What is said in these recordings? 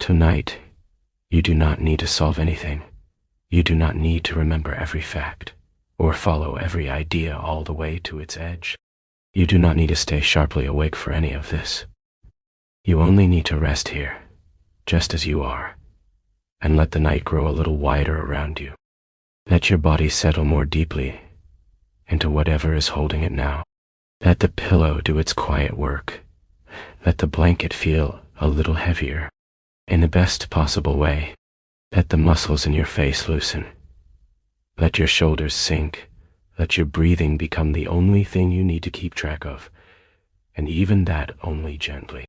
Tonight, you do not need to solve anything. You do not need to remember every fact, or follow every idea all the way to its edge. You do not need to stay sharply awake for any of this. You only need to rest here, just as you are, and let the night grow a little wider around you. Let your body settle more deeply into whatever is holding it now. Let the pillow do its quiet work. Let the blanket feel a little heavier, in the best possible way. Let the muscles in your face loosen. Let your shoulders sink. Let your breathing become the only thing you need to keep track of, and even that only gently.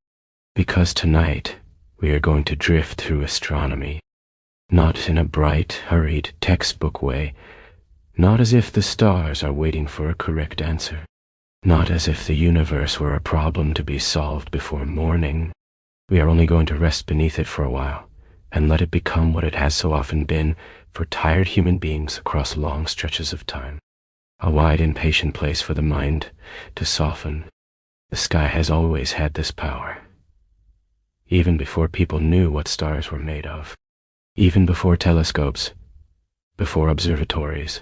Because tonight, we are going to drift through astronomy, not in a bright, hurried, textbook way, not as if the stars are waiting for a correct answer, not as if the universe were a problem to be solved before morning. We are only going to rest beneath it for a while, and let it become what it has so often been for tired human beings across long stretches of time. A wide and patient place for the mind to soften. The sky has always had this power. Even before people knew what stars were made of. Even before telescopes, before observatories,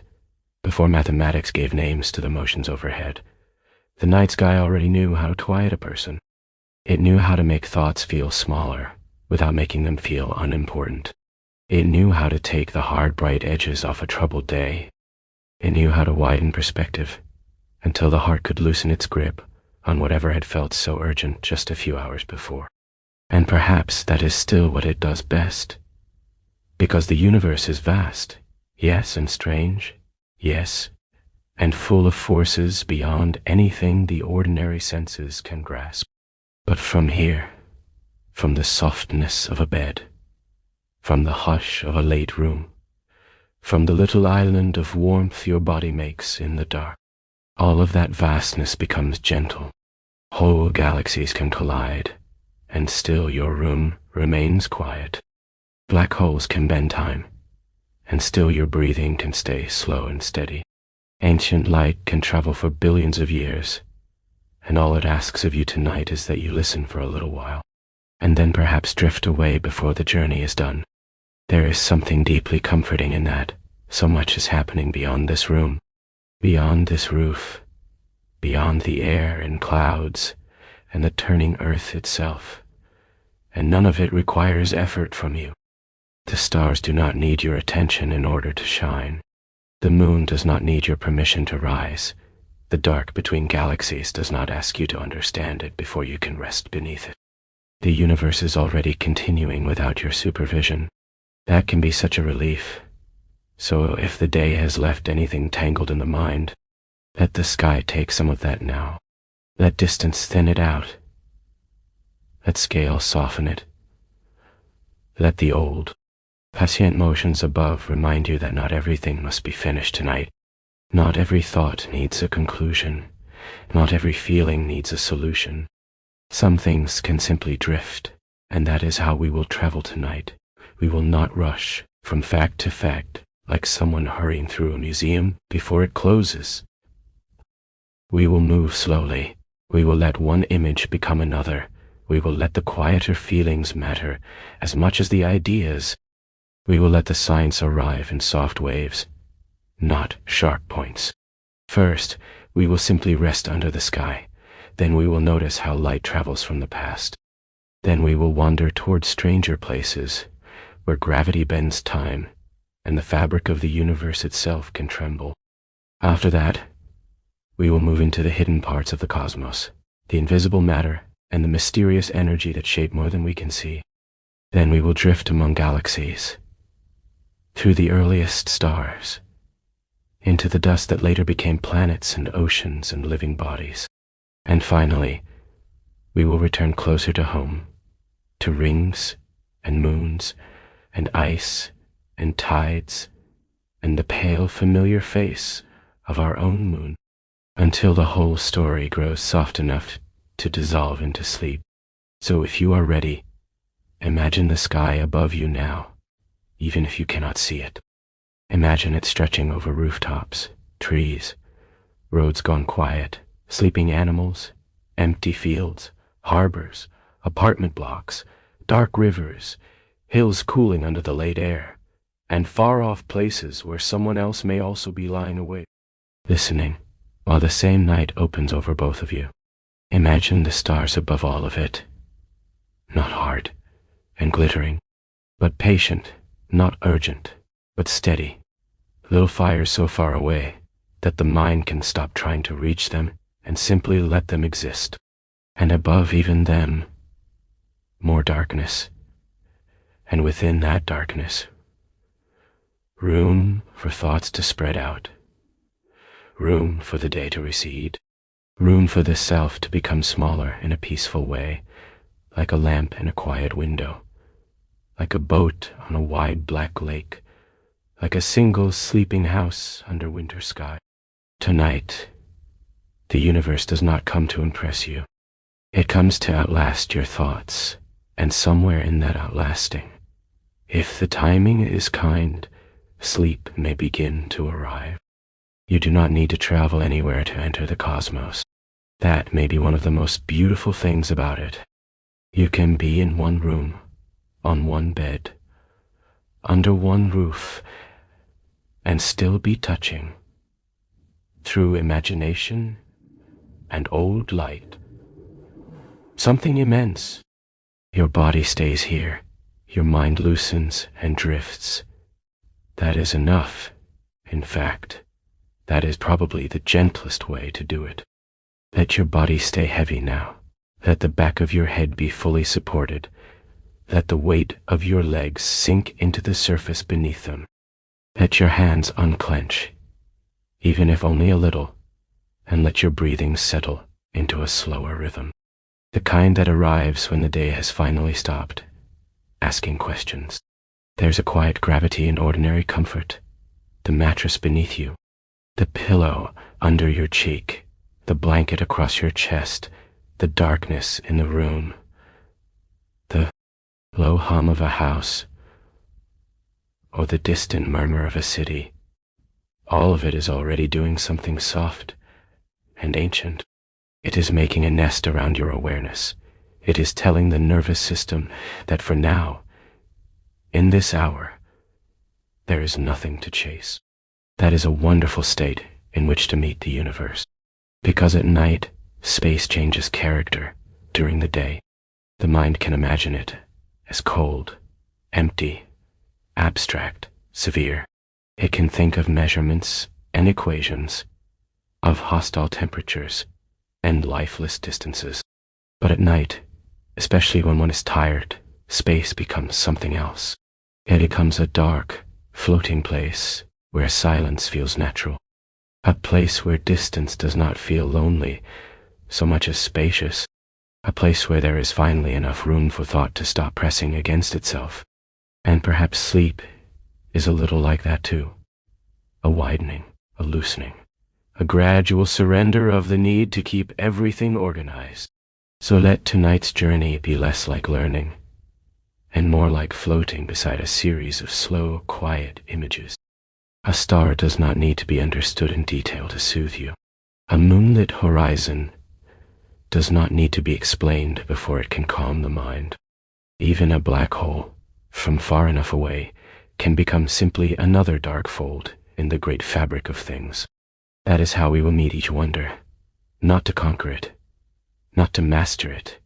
before mathematics gave names to the motions overhead, the night sky already knew how to quiet a person. It knew how to make thoughts feel smaller without making them feel unimportant. It knew how to take the hard, bright edges off a troubled day. It knew how to widen perspective until the heart could loosen its grip on whatever had felt so urgent just a few hours before. And perhaps that is still what it does best. Because the universe is vast, yes, and strange, yes, and full of forces beyond anything the ordinary senses can grasp. But from here, from the softness of a bed, from the hush of a late room, from the little island of warmth your body makes in the dark, all of that vastness becomes gentle. Whole galaxies can collide, and still your room remains quiet. Black holes can bend time, and still your breathing can stay slow and steady. Ancient light can travel for billions of years, and all it asks of you tonight is that you listen for a little while, and then perhaps drift away before the journey is done. There is something deeply comforting in that. So much is happening beyond this room, beyond this roof, beyond the air and clouds and the turning earth itself, and none of it requires effort from you. The stars do not need your attention in order to shine. The moon does not need your permission to rise. The dark between galaxies does not ask you to understand it before you can rest beneath it. The universe is already continuing without your supervision. That can be such a relief. So if the day has left anything tangled in the mind, let the sky take some of that now. Let distance thin it out. Let scale soften it. Let the old, patient motions above remind you that not everything must be finished tonight. Not every thought needs a conclusion. Not every feeling needs a solution. Some things can simply drift, and that is how we will travel tonight. We will not rush from fact to fact, like someone hurrying through a museum before it closes. We will move slowly. We will let one image become another. We will let the quieter feelings matter as much as the ideas. We will let the science arrive in soft waves, not sharp points. First, we will simply rest under the sky. Then we will notice how light travels from the past. Then we will wander toward stranger places, where gravity bends time, and the fabric of the universe itself can tremble. After that, we will move into the hidden parts of the cosmos, the invisible matter and the mysterious energy that shape more than we can see. Then we will drift among galaxies, through the earliest stars, into the dust that later became planets and oceans and living bodies. And finally, we will return closer to home, to rings and moons and ice and tides, and the pale, familiar face of our own moon, until the whole story grows soft enough to dissolve into sleep. So if you are ready, imagine the sky above you now, even if you cannot see it. Imagine it stretching over rooftops, trees, roads gone quiet, sleeping animals, empty fields, harbors, apartment blocks, dark rivers, hills cooling under the late air, and far-off places where someone else may also be lying awake, listening, while the same night opens over both of you. Imagine the stars above all of it, not hard and glittering, but patient, not urgent, but steady. Little fires so far away that the mind can stop trying to reach them and simply let them exist. And above even them, more darkness. And within that darkness, room for thoughts to spread out, room for the day to recede, room for the self to become smaller in a peaceful way, like a lamp in a quiet window, like a boat on a wide black lake, like a single sleeping house under winter sky. Tonight, the universe does not come to impress you. It comes to outlast your thoughts, and somewhere in that outlasting, if the timing is kind, sleep may begin to arrive. You do not need to travel anywhere to enter the cosmos. That may be one of the most beautiful things about it. You can be in one room, on one bed, under one roof, and still be touching, through imagination and old light, something immense. Your body stays here, your mind loosens and drifts. That is enough. In fact, that is probably the gentlest way to do it. Let your body stay heavy now. Let the back of your head be fully supported. Let the weight of your legs sink into the surface beneath them. Let your hands unclench, even if only a little, and let your breathing settle into a slower rhythm. The kind that arrives when the day has finally stopped asking questions. There's a quiet gravity in ordinary comfort. The mattress beneath you, the pillow under your cheek, the blanket across your chest, the darkness in the room, the low hum of a house, or the distant murmur of a city. All of it is already doing something soft and ancient. It is making a nest around your awareness. It is telling the nervous system that for now, in this hour, there is nothing to chase. That is a wonderful state in which to meet the universe. Because at night, space changes character. During the day, the mind can imagine it as cold, empty, abstract, severe. It can think of measurements and equations, of hostile temperatures and lifeless distances. But at night, especially when one is tired, space becomes something else. It becomes a dark, floating place where silence feels natural. A place where distance does not feel lonely so much as spacious. A place where there is finally enough room for thought to stop pressing against itself. And perhaps sleep is a little like that too. A widening, a loosening, a gradual surrender of the need to keep everything organized. So let tonight's journey be less like learning and more like floating beside a series of slow, quiet images. A star does not need to be understood in detail to soothe you. A moonlit horizon does not need to be explained before it can calm the mind. Even a black hole, from far enough away, can become simply another dark fold in the great fabric of things. That is how we will meet each wonder, not to conquer it, not to master it,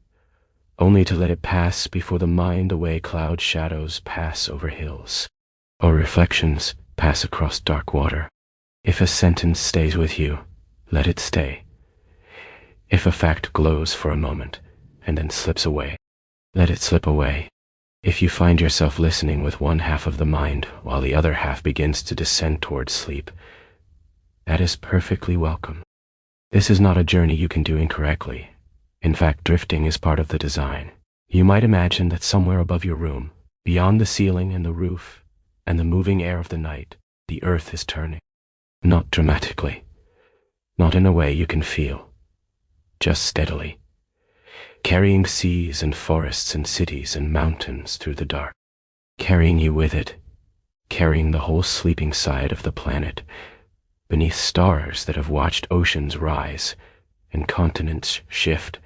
only to let it pass before the mind away cloud shadows pass over hills, or reflections pass across dark water. If a sentence stays with you, let it stay. If a fact glows for a moment and then slips away, let it slip away. If you find yourself listening with one half of the mind while the other half begins to descend towards sleep, that is perfectly welcome. This is not a journey you can do incorrectly. In fact, drifting is part of the design. You might imagine that somewhere above your room, beyond the ceiling and the roof and the moving air of the night, the earth is turning. Not dramatically, not in a way you can feel, just steadily, carrying seas and forests and cities and mountains through the dark, carrying you with it, carrying the whole sleeping side of the planet, beneath stars that have watched oceans rise and continents shift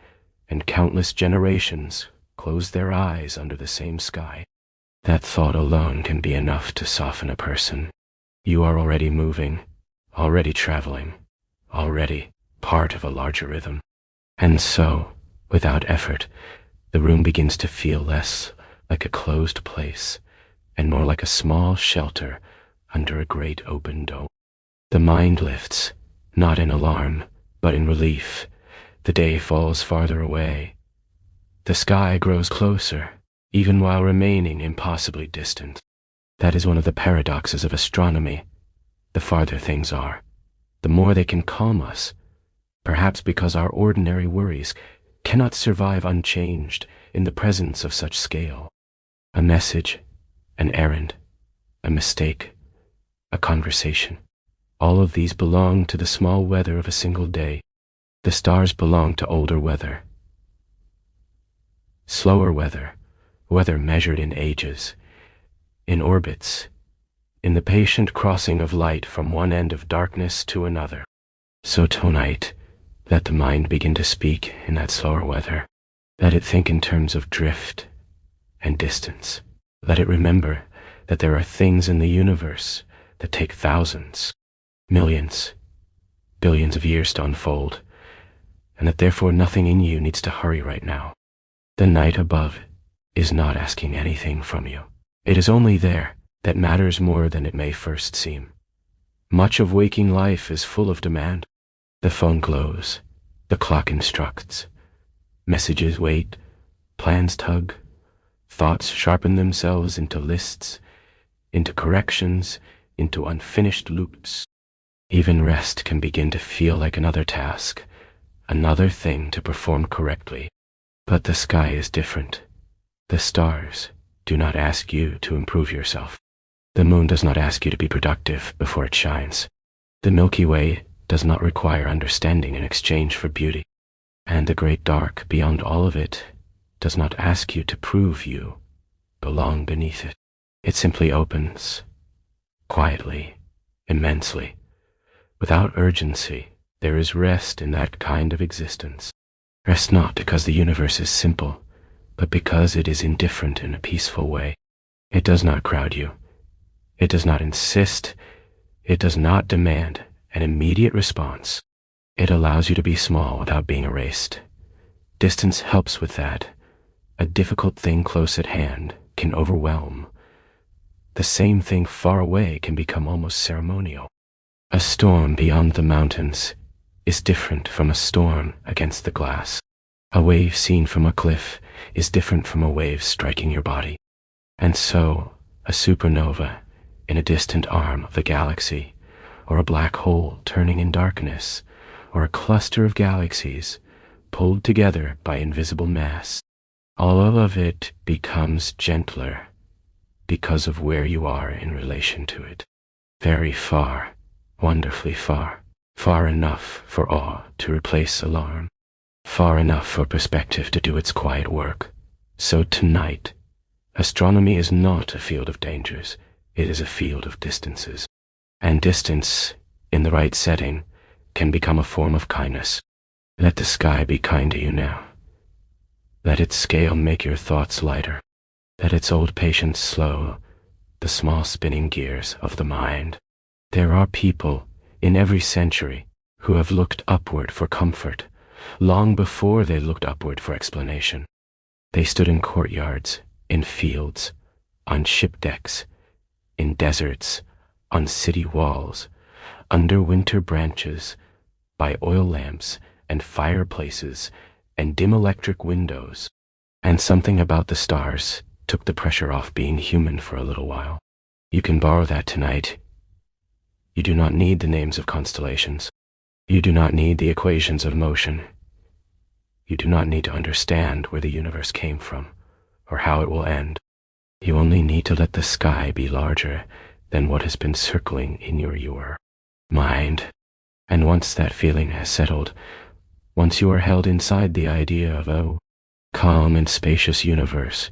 and countless generations close their eyes under the same sky. That thought alone can be enough to soften a person. You are already moving, already traveling, already part of a larger rhythm. And so, without effort, the room begins to feel less like a closed place and more like a small shelter under a great open dome. The mind lifts, not in alarm, but in relief. The day falls farther away. The sky grows closer, even while remaining impossibly distant. That is one of the paradoxes of astronomy. The farther things are, the more they can calm us, perhaps because our ordinary worries cannot survive unchanged in the presence of such scale. A message, an errand, a mistake, a conversation. All of these belong to the small weather of a single day. The stars belong to older weather. Slower weather, weather measured in ages, in orbits, in the patient crossing of light from one end of darkness to another. So tonight, let the mind begin to speak in that slower weather. Let it think in terms of drift and distance. Let it remember that there are things in the universe that take thousands, millions, billions of years to unfold, and that therefore nothing in you needs to hurry right now. The night above is not asking anything from you. It is only there that matters more than it may first seem. Much of waking life is full of demand. The phone glows, the clock instructs, messages wait, plans tug, thoughts sharpen themselves into lists, into corrections, into unfinished loops. Even rest can begin to feel like another task, another thing to perform correctly. But the sky is different. The stars do not ask you to improve yourself. The moon does not ask you to be productive before it shines. The Milky Way does not require understanding in exchange for beauty. And the great dark beyond all of it does not ask you to prove you belong beneath it. It simply opens, quietly, immensely. Without urgency, there is rest in that kind of existence. Rest not because the universe is simple, but because it is indifferent in a peaceful way. It does not crowd you. It does not insist. It does not demand an immediate response. It allows you to be small without being erased. Distance helps with that. A difficult thing close at hand can overwhelm. The same thing far away can become almost ceremonial. A storm beyond the mountains is different from a storm against the glass. A wave seen from a cliff is different from a wave striking your body. And so, a supernova in a distant arm of the galaxy, or a black hole turning in darkness, or a cluster of galaxies pulled together by invisible mass, all of it becomes gentler because of where you are in relation to it. Very far, wonderfully far, far enough for awe to replace alarm, far enough for perspective to do its quiet work. So tonight, astronomy is not a field of dangers, it is a field of distances. And distance, in the right setting, can become a form of kindness. Let the sky be kind to you now. Let its scale make your thoughts lighter. Let its old patience slow the small spinning gears of the mind. There are people in every century who have looked upward for comfort, long before they looked upward for explanation. They stood in courtyards, in fields, on ship decks, in deserts, on city walls, under winter branches, by oil lamps and fireplaces and dim electric windows. And something about the stars took the pressure off being human for a little while. You can borrow that tonight. You do not need the names of constellations. You do not need the equations of motion. You do not need to understand where the universe came from or how it will end. You only need to let the sky be larger than what has been circling in your mind. And once that feeling has settled, once you are held inside the idea of a calm and spacious universe,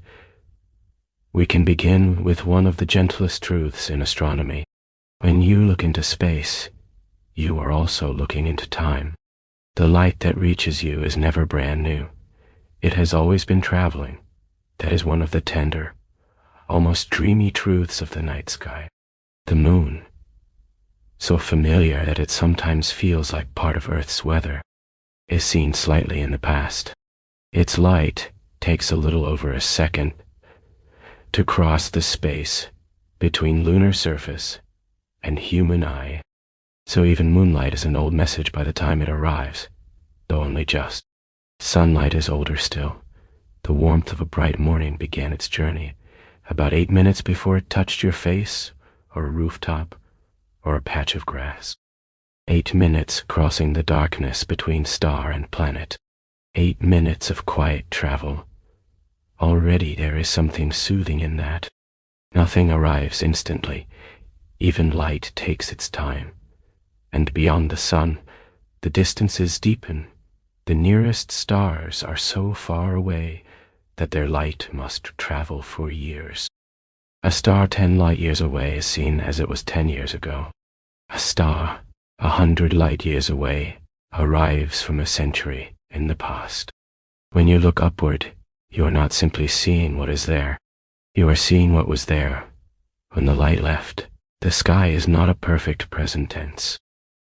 we can begin with one of the gentlest truths in astronomy. When you look into space, you are also looking into time. The light that reaches you is never brand new. It has always been traveling. That is one of the tender, almost dreamy truths of the night sky. The moon, so familiar that it sometimes feels like part of Earth's weather, is seen slightly in the past. Its light takes a little over a second to cross the space between lunar surface and human eye, so even moonlight is an old message by the time it arrives, though only just. Sunlight is older still. The warmth of a bright morning began its journey about 8 minutes before it touched your face or a rooftop or a patch of grass. 8 minutes crossing the darkness between star and planet. 8 minutes of quiet travel. Already there is something soothing in that. Nothing arrives instantly. Even light takes its time. And beyond the sun, the distances deepen. The nearest stars are so far away that their light must travel for years. A star 10 light years away is seen as it was 10 years ago. A star 100 light years away arrives from a century in the past. When you look upward, you are not simply seeing what is there. You are seeing what was there when the light left. The sky is not a perfect present tense.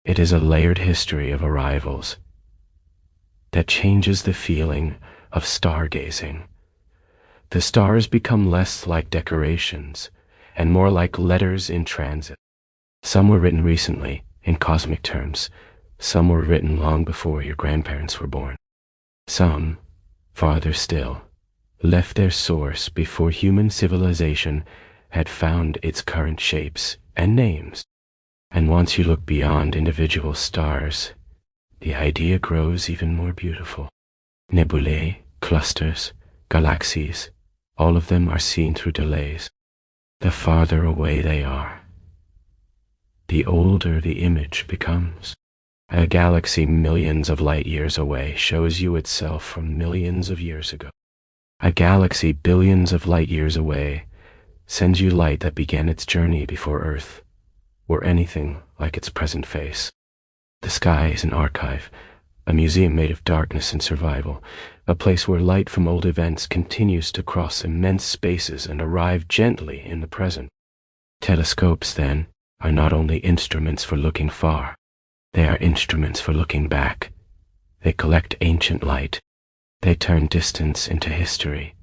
It is a layered history of arrivals that changes the feeling of stargazing. The stars become less like decorations and more like letters in transit. Some were written recently, in cosmic terms. Some were written long before your grandparents were born. Some, farther still, left their source before human civilization had found its current shapes and names. And once you look beyond individual stars, the idea grows even more beautiful. Nebulae, clusters, galaxies, all of them are seen through delays. The farther away they are, the older the image becomes. A galaxy millions of light years away shows you itself from millions of years ago. A galaxy billions of light years away sends you light that began its journey before Earth were anything like its present face. The sky is an archive, a museum made of darkness and survival, a place where light from old events continues to cross immense spaces and arrive gently in the present. Telescopes, then, are not only instruments for looking far, they are instruments for looking back. They collect ancient light. They turn distance into history.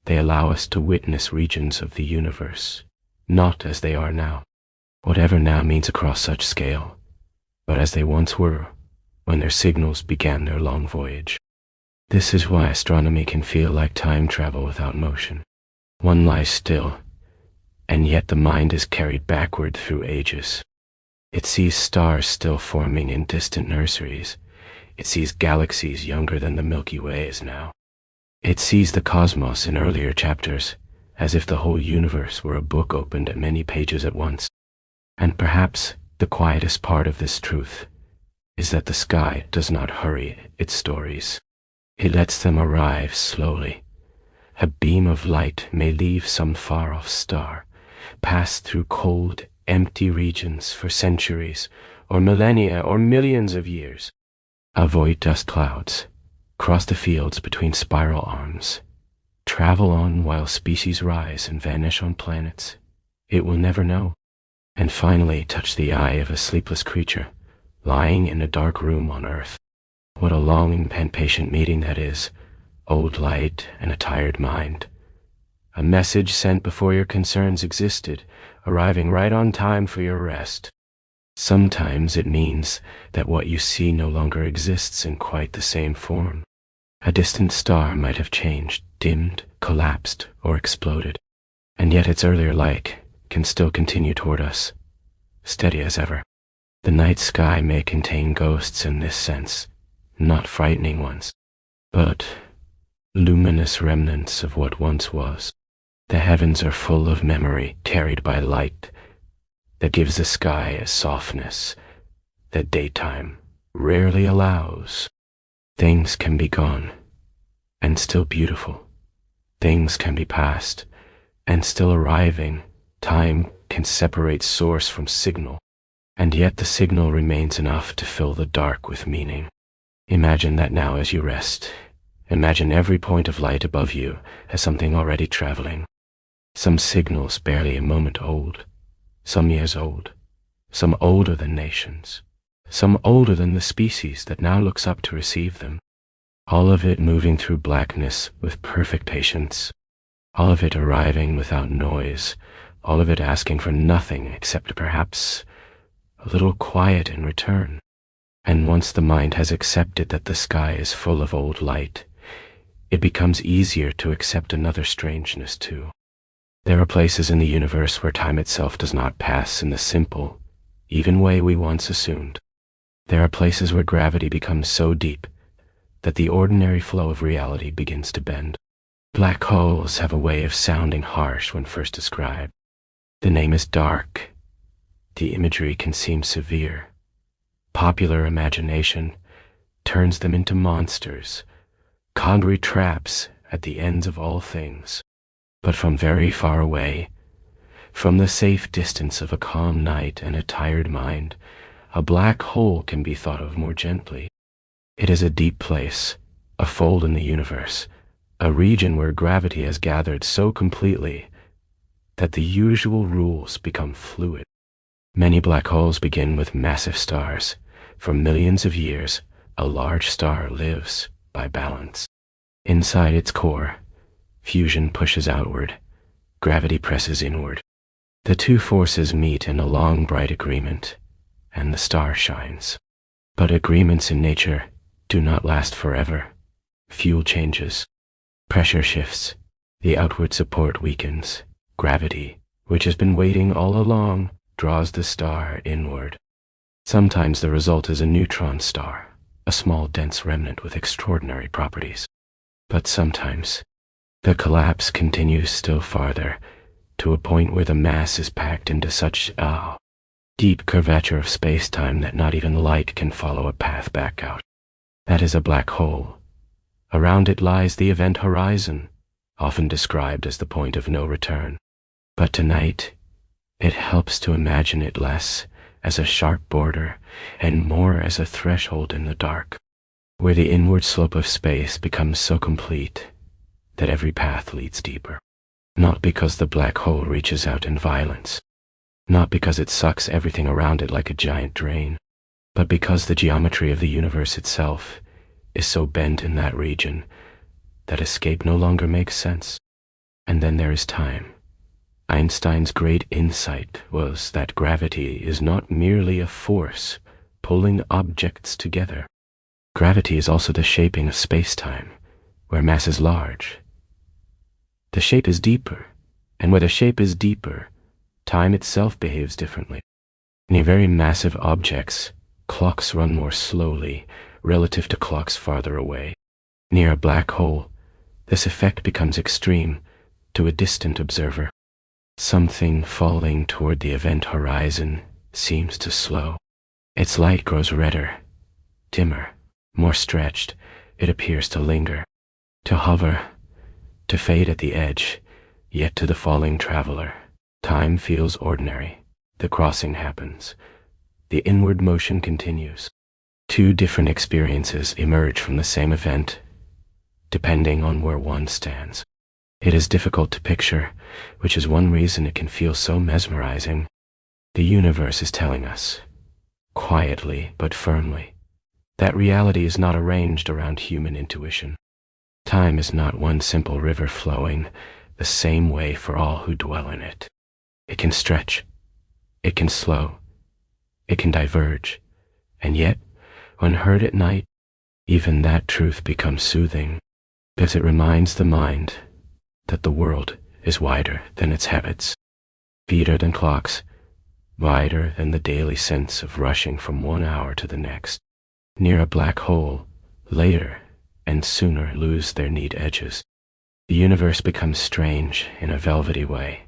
They allow us to witness regions of the universe, not as they are now, whatever now means across such scale, but as they once were when their signals began their long voyage. This is why astronomy can feel like time travel without motion. One lies still, and yet the mind is carried backward through ages. It sees stars still forming in distant nurseries. It sees galaxies younger than the Milky Way is now. It sees the cosmos in earlier chapters, as if the whole universe were a book opened at many pages at once. And perhaps the quietest part of this truth is that the sky does not hurry its stories. It lets them arrive slowly. A beam of light may leave some far-off star, pass through cold, empty regions for centuries, or millennia, or millions of years. Avoid dust clouds, cross the fields between spiral arms, travel on while species rise and vanish on planets it will never know, and finally touch the eye of a sleepless creature lying in a dark room on Earth. What a long and patient meeting that is, old light and a tired mind. A message sent before your concerns existed, arriving right on time for your rest. Sometimes it means that what you see no longer exists in quite the same form. A distant star might have changed, dimmed, collapsed, or exploded, and yet its earlier light can still continue toward us, steady as ever. The night sky may contain ghosts in this sense, not frightening ones, but luminous remnants of what once was. The heavens are full of memory carried by light that gives the sky a softness that daytime rarely allows. Things can be gone and still beautiful. Things can be past and still arriving. Time can separate source from signal, and yet the signal remains enough to fill the dark with meaning. Imagine that now as you rest. Imagine every point of light above you as something already traveling. Some signals barely a moment old, some years old, some older than nations, some older than the species that now looks up to receive them. All of it moving through blackness with perfect patience, all of it arriving without noise, all of it asking for nothing except perhaps a little quiet in return. And once the mind has accepted that the sky is full of old light, it becomes easier to accept another strangeness too. There are places in the universe where time itself does not pass in the simple, even way we once assumed. There are places where gravity becomes so deep that the ordinary flow of reality begins to bend. Black holes have a way of sounding harsh when first described. The name is dark. The imagery can seem severe. Popular imagination turns them into monsters, concrete traps at the ends of all things. But from very far away, from the safe distance of a calm night and a tired mind, a black hole can be thought of more gently. It is a deep place, a fold in the universe, a region where gravity has gathered so completely that the usual rules become fluid. Many black holes begin with massive stars. For millions of years, a large star lives by balance. Inside its core, fusion pushes outward, gravity presses inward. The two forces meet in a long, bright agreement, and the star shines. But agreements in nature do not last forever. Fuel changes, pressure shifts, the outward support weakens. Gravity, which has been waiting all along, draws the star inward. Sometimes the result is a neutron star, a small dense remnant with extraordinary properties. But sometimes the collapse continues still farther, to a point where the mass is packed into such a deep curvature of space-time that not even light can follow a path back out. That is a black hole. Around it lies the event horizon, often described as the point of no return. But tonight, it helps to imagine it less as a sharp border and more as a threshold in the dark, where the inward slope of space becomes so complete that every path leads deeper. Not because the black hole reaches out in violence, not because it sucks everything around it like a giant drain, but because the geometry of the universe itself is so bent in that region that escape no longer makes sense. And then there is time. Einstein's great insight was that gravity is not merely a force pulling objects together. Gravity is also the shaping of space-time, where mass is large. The shape is deeper, and where the shape is deeper, time itself behaves differently. Near very massive objects, clocks run more slowly relative to clocks farther away. Near a black hole, this effect becomes extreme to a distant observer. Something falling toward the event horizon seems to slow. Its light grows redder, dimmer, more stretched. It appears to linger, to hover, to fade at the edge, yet to the falling traveler, time feels ordinary. The crossing happens. The inward motion continues. Two different experiences emerge from the same event, depending on where one stands. It is difficult to picture, which is one reason it can feel so mesmerizing. The universe is telling us, quietly but firmly, that reality is not arranged around human intuition. Time is not one simple river flowing the same way for all who dwell in it. It can stretch, it can slow, it can diverge, and yet, when heard at night, even that truth becomes soothing, because it reminds the mind that the world is wider than its habits, feeder than clocks, wider than the daily sense of rushing from one hour to the next. Near a black hole, later and sooner lose their neat edges. The universe becomes strange in a velvety way.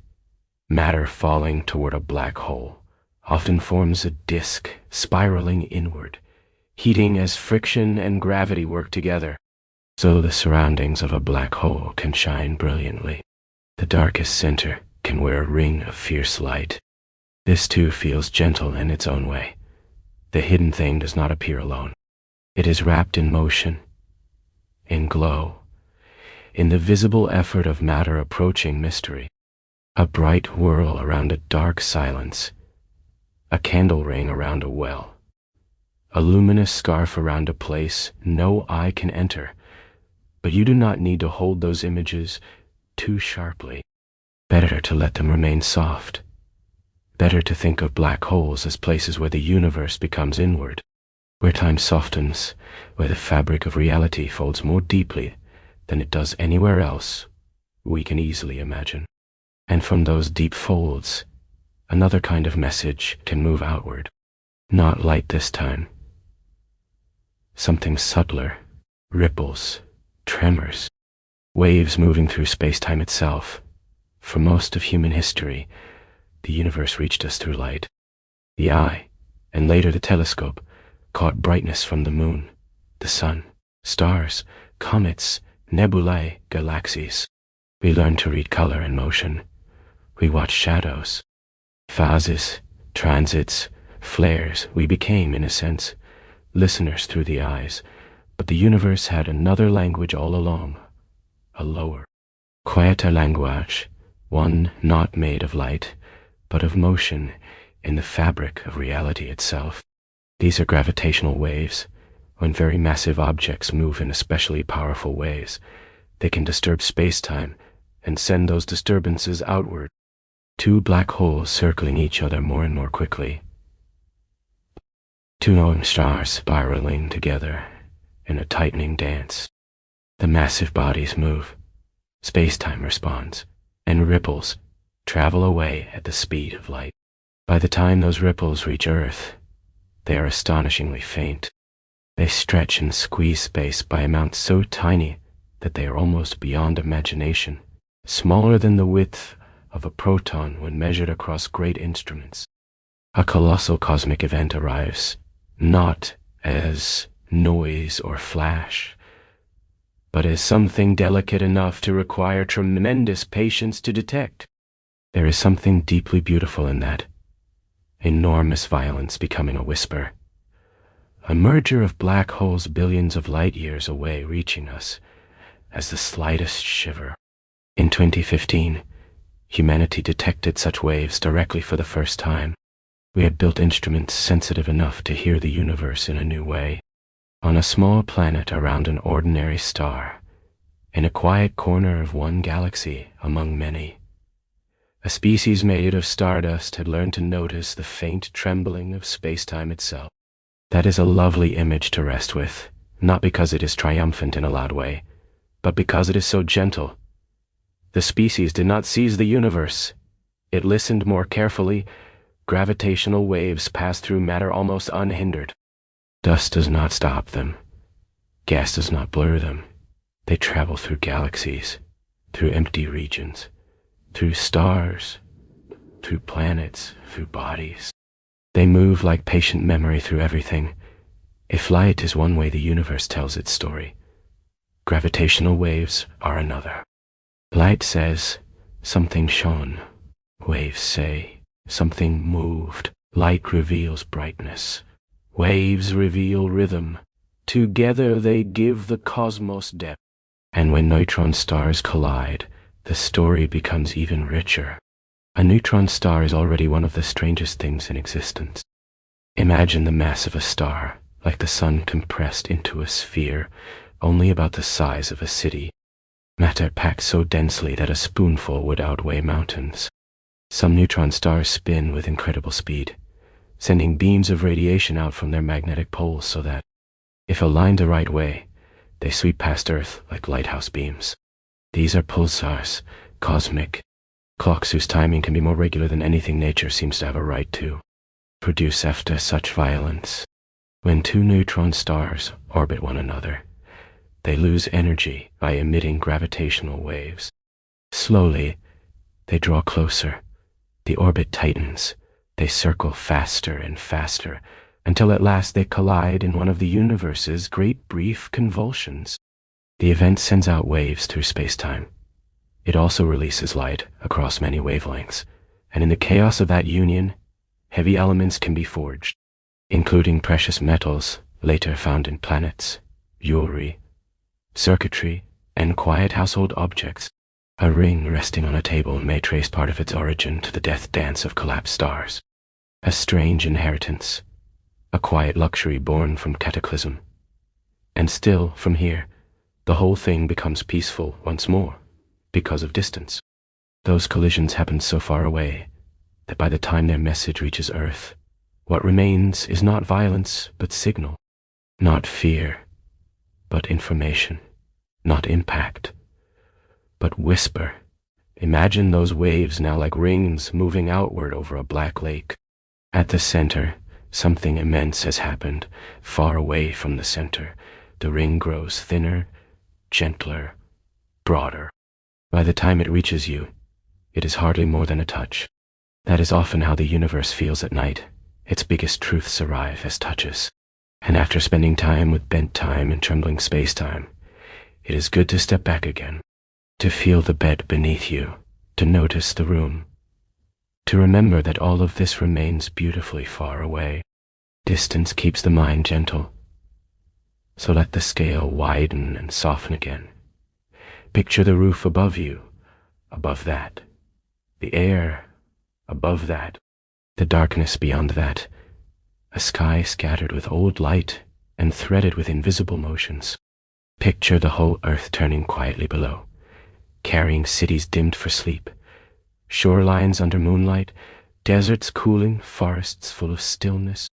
Matter falling toward a black hole often forms a disk spiraling inward, heating as friction and gravity work together. So the surroundings of a black hole can shine brilliantly. The darkest center can wear a ring of fierce light. This too feels gentle in its own way. The hidden thing does not appear alone. It is wrapped in motion, in glow, in the visible effort of matter approaching mystery. A bright whirl around a dark silence, a candle ring around a well, a luminous scarf around a place no eye can enter, but you do not need to hold those images too sharply. Better to let them remain soft. Better to think of black holes as places where the universe becomes inward, where time softens, where the fabric of reality folds more deeply than it does anywhere else we can easily imagine. And from those deep folds, another kind of message can move outward. Not light this time. Something subtler, ripples, tremors, waves moving through space-time itself. For most of human history, the universe reached us through light. The eye, and later the telescope, caught brightness from the moon, the sun, stars, comets, nebulae, galaxies. We learned to read color and motion. We watched shadows, phases, transits, flares. We became, in a sense, listeners through the eyes, but the universe had another language all along, a lower, quieter language, one not made of light, but of motion in the fabric of reality itself. These are gravitational waves. When very massive objects move in especially powerful ways, they can disturb space-time and send those disturbances outward. Two black holes circling each other more and more quickly. Two knowing stars spiraling together in a tightening dance. The massive bodies move. Space-time responds, and ripples travel away at the speed of light. By the time those ripples reach Earth, they are astonishingly faint. They stretch and squeeze space by amounts so tiny that they are almost beyond imagination, smaller than the width of a proton when measured across great instruments. A colossal cosmic event arrives, not as noise or flash, but as something delicate enough to require tremendous patience to detect. There is something deeply beautiful in that enormous violence becoming a whisper, a merger of black holes billions of light years away reaching us as the slightest shiver. In 2015, humanity detected such waves directly for the first time. We had built instruments sensitive enough to hear the universe in a new way. On a small planet around an ordinary star, in a quiet corner of one galaxy among many, a species made of stardust had learned to notice the faint trembling of space-time itself. That is a lovely image to rest with, not because it is triumphant in a loud way, but because it is so gentle. The species did not seize the universe. It listened more carefully. Gravitational waves pass through matter almost unhindered. Dust does not stop them. Gas does not blur them. They travel through galaxies, through empty regions, through stars, through planets, through bodies. They move like patient memory through everything. If light is one way the universe tells its story, gravitational waves are another. Light says, something shone. Waves say, something moved. Light reveals brightness. Waves reveal rhythm. Together they give the cosmos depth. And when neutron stars collide, the story becomes even richer. A neutron star is already one of the strangest things in existence. Imagine the mass of a star, like the sun compressed into a sphere, only about the size of a city. Matter packed so densely that a spoonful would outweigh mountains. Some neutron stars spin with incredible speed, sending beams of radiation out from their magnetic poles so that, if aligned the right way, they sweep past Earth like lighthouse beams. These are pulsars, cosmic, clocks whose timing can be more regular than anything nature seems to have a right to produce after such violence. When two neutron stars orbit one another, they lose energy by emitting gravitational waves. Slowly, they draw closer. The orbit tightens. They circle faster and faster, until at last they collide in one of the universe's great brief convulsions. The event sends out waves through space-time. It also releases light across many wavelengths, and in the chaos of that union, heavy elements can be forged, including precious metals later found in planets, jewelry, circuitry, and quiet household objects. A ring resting on a table may trace part of its origin to the death dance of collapsed stars. A strange inheritance, a quiet luxury born from cataclysm. And still, from here, the whole thing becomes peaceful once more, because of distance. Those collisions happen so far away that by the time their message reaches Earth, what remains is not violence, but signal. Not fear, but information. Not impact, but whisper. Imagine those waves now like rings moving outward over a black lake. At the center, something immense has happened. Far away from the center, the ring grows thinner, gentler, broader. By the time it reaches you, it is hardly more than a touch. That is often how the universe feels at night. Its biggest truths arrive as touches. And after spending time with bent time and trembling space-time, it is good to step back again, to feel the bed beneath you, to notice the room, to remember that all of this remains beautifully far away. Distance keeps the mind gentle, so let the scale widen and soften again. Picture the roof above you, above that, the air above that, the darkness beyond that, a sky scattered with old light and threaded with invisible motions. Picture the whole earth turning quietly below, carrying cities dimmed for sleep, shorelines under moonlight, deserts cooling, forests full of stillness,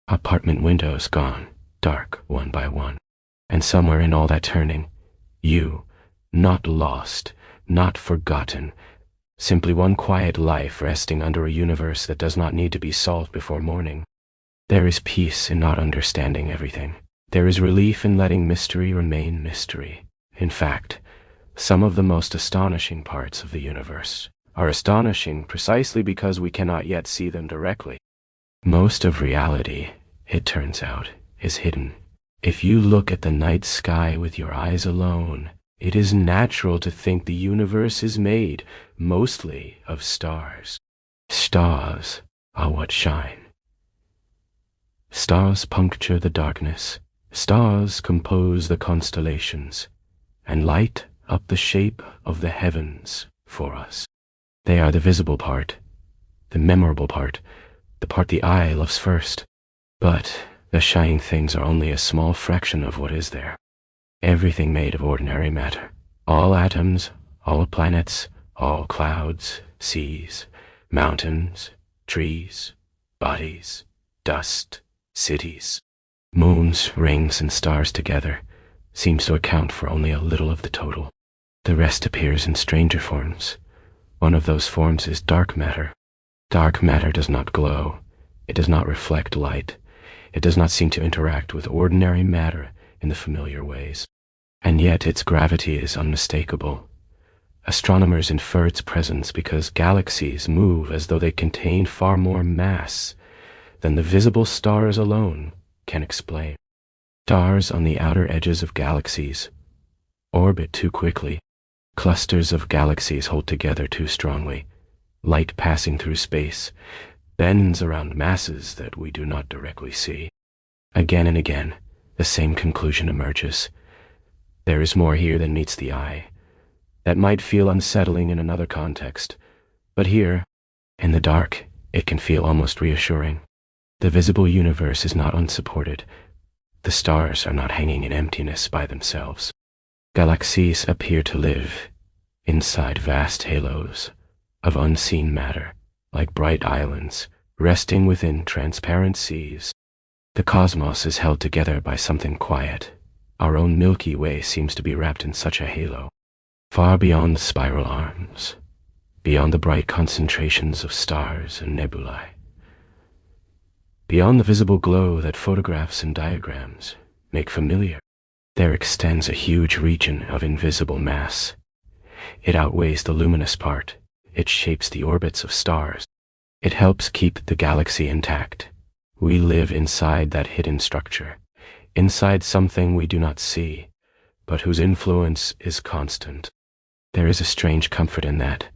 apartment windows gone, dark one by one. And somewhere in all that turning, you, not lost, not forgotten, simply one quiet life resting under a universe that does not need to be solved before morning. There is peace in not understanding everything. There is relief in letting mystery remain mystery. In fact, some of the most astonishing parts of the universe are astonishing precisely because we cannot yet see them directly. Most of reality, it turns out, is hidden. If you look at the night sky with your eyes alone, it is natural to think the universe is made mostly of stars. Stars are what shine. Stars puncture the darkness. Stars compose the constellations and light up the shape of the heavens for us. They are the visible part, the memorable part, the part the eye loves first. But the shining things are only a small fraction of what is there. Everything made of ordinary matter. All atoms, all planets, all clouds, seas, mountains, trees, bodies, dust, cities. Moons, rings, and stars together seems to account for only a little of the total. The rest appears in stranger forms. One of those forms is dark matter. Dark matter does not glow. It does not reflect light. It does not seem to interact with ordinary matter in the familiar ways. And yet its gravity is unmistakable. Astronomers infer its presence because galaxies move as though they contain far more mass than the visible stars alone can explain. Stars on the outer edges of galaxies orbit too quickly. Clusters of galaxies hold together too strongly. Light passing through space bends around masses that we do not directly see. Again and again, the same conclusion emerges. There is more here than meets the eye. That might feel unsettling in another context, but here, in the dark, it can feel almost reassuring. The visible universe is not unsupported. The stars are not hanging in emptiness by themselves. Galaxies appear to live inside vast halos of unseen matter, like bright islands resting within transparent seas. The cosmos is held together by something quiet. Our own Milky Way seems to be wrapped in such a halo, far beyond the spiral arms, beyond the bright concentrations of stars and nebulae. Beyond the visible glow that photographs and diagrams make familiar, there extends a huge region of invisible mass. It outweighs the luminous part. It shapes the orbits of stars. It helps keep the galaxy intact. We live inside that hidden structure, inside something we do not see, but whose influence is constant. There is a strange comfort in that.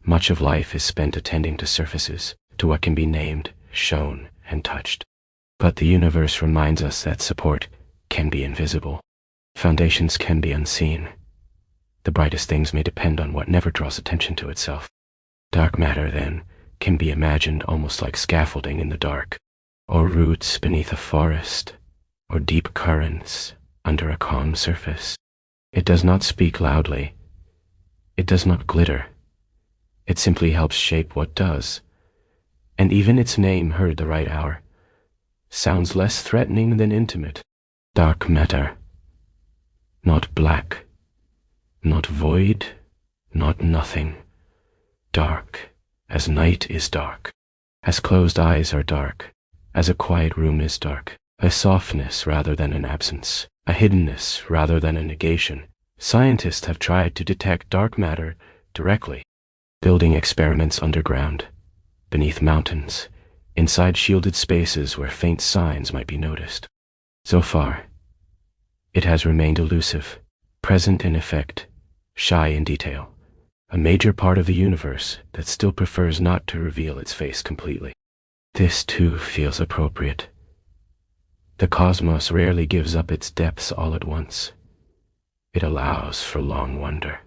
Much of life is spent attending to surfaces, to what can be named, shown, and touched. But the universe reminds us that support can be invisible. Foundations can be unseen. The brightest things may depend on what never draws attention to itself. Dark matter, then, can be imagined almost like scaffolding in the dark, or roots beneath a forest, or deep currents under a calm surface. It does not speak loudly. It does not glitter. It simply helps shape what does. And even its name, heard the right hour, sounds less threatening than intimate. Dark matter. Not black. Not void. Not nothing. Dark, as night is dark. As closed eyes are dark. As a quiet room is dark. A softness rather than an absence. A hiddenness rather than a negation. Scientists have tried to detect dark matter directly, building experiments underground, beneath mountains, inside shielded spaces where faint signs might be noticed. So far, it has remained elusive, present in effect, shy in detail, a major part of the universe that still prefers not to reveal its face completely. This too feels appropriate. The cosmos rarely gives up its depths all at once. It allows for long wonder.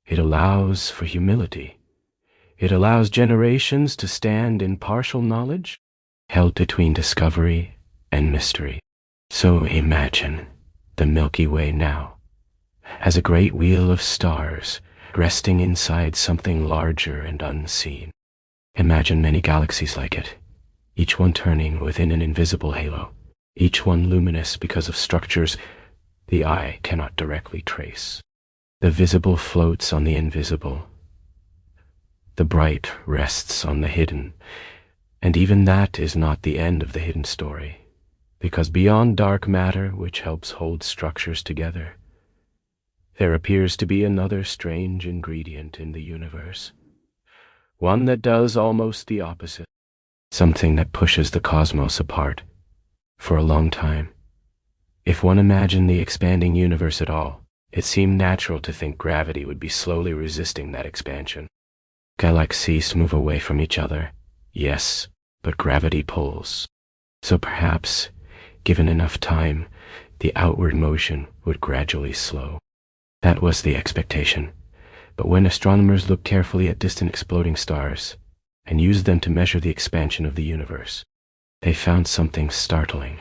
It allows for humility. It allows generations to stand in partial knowledge, held between discovery and mystery. So imagine the Milky Way now as a great wheel of stars resting inside something larger and unseen. Imagine many galaxies like it, each one turning within an invisible halo, each one luminous because of structures the eye cannot directly trace. The visible floats on the invisible. The bright rests on the hidden, and even that is not the end of the hidden story, because beyond dark matter, which helps hold structures together, there appears to be another strange ingredient in the universe, one that does almost the opposite, something that pushes the cosmos apart. For a long time, if one imagined the expanding universe at all, it seemed natural to think gravity would be slowly resisting that expansion. Galaxies move away from each other, yes, but gravity pulls. So perhaps, given enough time, the outward motion would gradually slow. That was the expectation. But when astronomers looked carefully at distant exploding stars and used them to measure the expansion of the universe, they found something startling.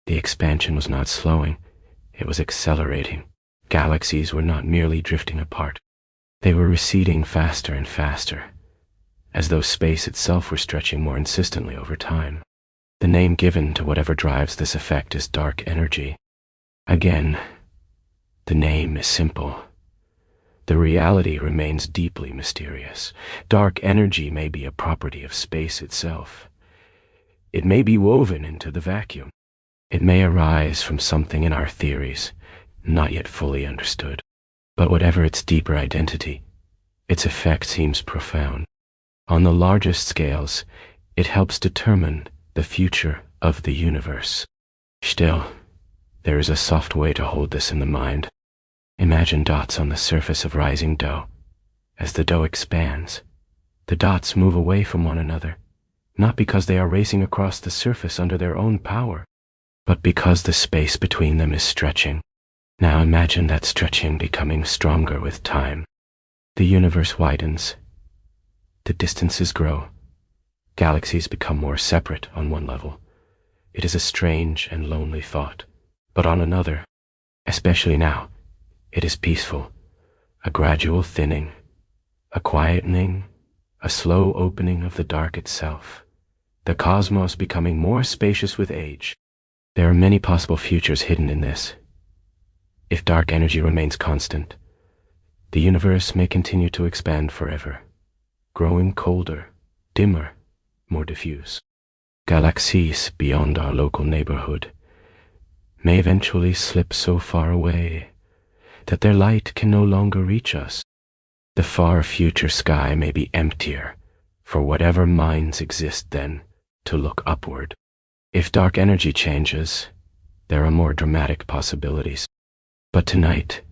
The expansion was not slowing, it was accelerating. Galaxies were not merely drifting apart. They were receding faster and faster, as though space itself were stretching more insistently over time. The name given to whatever drives this effect is dark energy. Again, the name is simple. The reality remains deeply mysterious. Dark energy may be a property of space itself. It may be woven into the vacuum. It may arise from something in our theories, not yet fully understood. But whatever its deeper identity, its effect seems profound. On the largest scales, it helps determine the future of the universe. Still, there is a soft way to hold this in the mind. Imagine dots on the surface of rising dough. As the dough expands, the dots move away from one another, not because they are racing across the surface under their own power, but because the space between them is stretching. Now imagine that stretching becoming stronger with time. The universe widens. The distances grow. Galaxies become more separate on one level. It is a strange and lonely thought. But on another, especially now, it is peaceful. A gradual thinning, a quietening, a slow opening of the dark itself. The cosmos becoming more spacious with age. There are many possible futures hidden in this. If dark energy remains constant, the universe may continue to expand forever, growing colder, dimmer, more diffuse. Galaxies beyond our local neighborhood may eventually slip so far away that their light can no longer reach us. The far future sky may be emptier for whatever minds exist then to look upward. If dark energy changes, there are more dramatic possibilities. But tonight,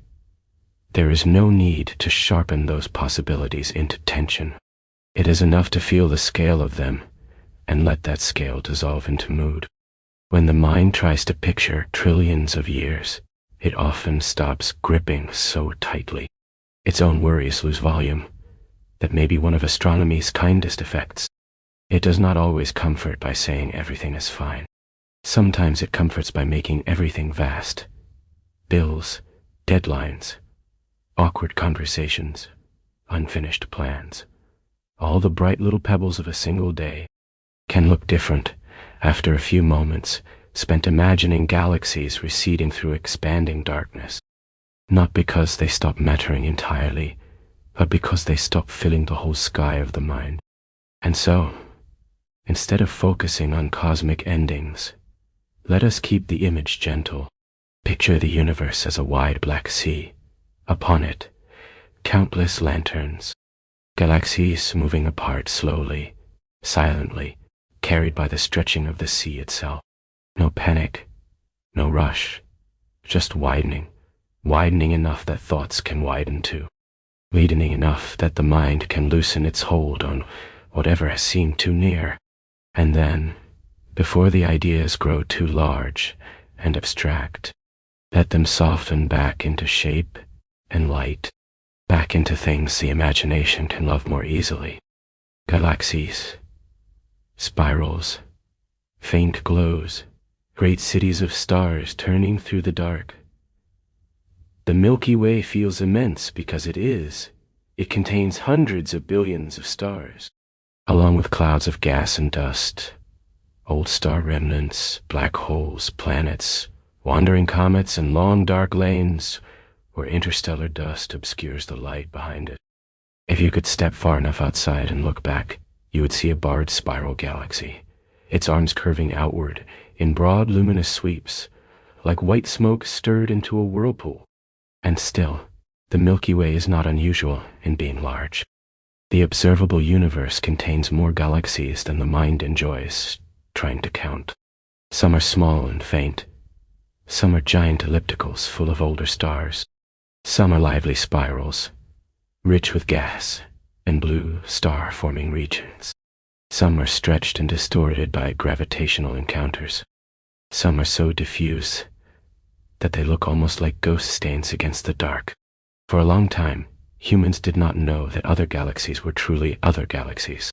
there is no need to sharpen those possibilities into tension. It is enough to feel the scale of them and let that scale dissolve into mood. When the mind tries to picture trillions of years, it often stops gripping so tightly. Its own worries lose volume. That may be one of astronomy's kindest effects. It does not always comfort by saying everything is fine. Sometimes it comforts by making everything vast. Bills, deadlines, awkward conversations, unfinished plans. All the bright little pebbles of a single day can look different after a few moments spent imagining galaxies receding through expanding darkness. Not because they stop mattering entirely, but because they stop filling the whole sky of the mind. And so, instead of focusing on cosmic endings, let us keep the image gentle. Picture the universe as a wide black sea. Upon it, countless lanterns, galaxies moving apart slowly, silently, carried by the stretching of the sea itself. No panic, no rush, just widening enough that thoughts can widen too. Widening enough that the mind can loosen its hold on whatever has seemed too near. And then, before the ideas grow too large and abstract, let them soften back into shape and light, back into things the imagination can love more easily. Galaxies, spirals, faint glows, great cities of stars turning through the dark. The Milky Way feels immense because it is. It contains hundreds of billions of stars, along with clouds of gas and dust, old star remnants, black holes, planets, wandering comets, and long dark lanes where interstellar dust obscures the light behind it. If you could step far enough outside and look back, you would see a barred spiral galaxy, its arms curving outward in broad luminous sweeps, like white smoke stirred into a whirlpool. And still, the Milky Way is not unusual in being large. The observable universe contains more galaxies than the mind enjoys trying to count. Some are small and faint. Some are giant ellipticals full of older stars. Some are lively spirals, rich with gas and blue star-forming regions. Some are stretched and distorted by gravitational encounters. Some are so diffuse that they look almost like ghost stains against the dark. For a long time, humans did not know that other galaxies were truly other galaxies.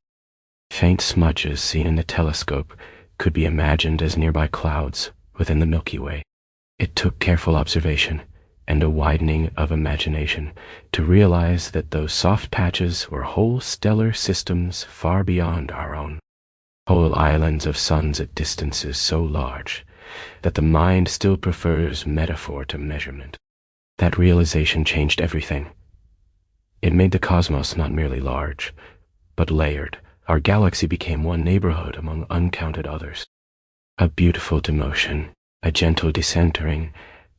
Faint smudges seen in the telescope could be imagined as nearby clouds within the Milky Way. It took careful observation and a widening of imagination to realize that those soft patches were whole stellar systems far beyond our own. Whole islands of suns at distances so large that the mind still prefers metaphor to measurement. That realization changed everything. It made the cosmos not merely large, but layered. Our galaxy became one neighborhood among uncounted others. A beautiful demotion, a gentle decentering,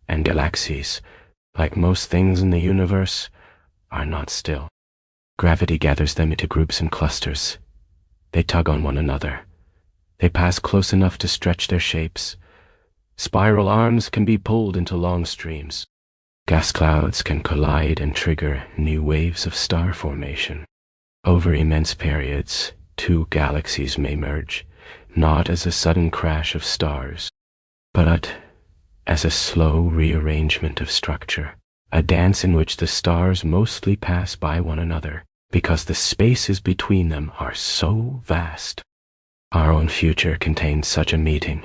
and galaxies, like most things in the universe, are not still. Gravity gathers them into groups and clusters. They tug on one another. They pass close enough to stretch their shapes. Spiral arms can be pulled into long streams. Gas clouds can collide and trigger new waves of star formation. Over immense periods, two galaxies may merge, not as a sudden crash of stars, but as a slow rearrangement of structure, a dance in which the stars mostly pass by one another because the spaces between them are so vast. Our own future contains such a meeting.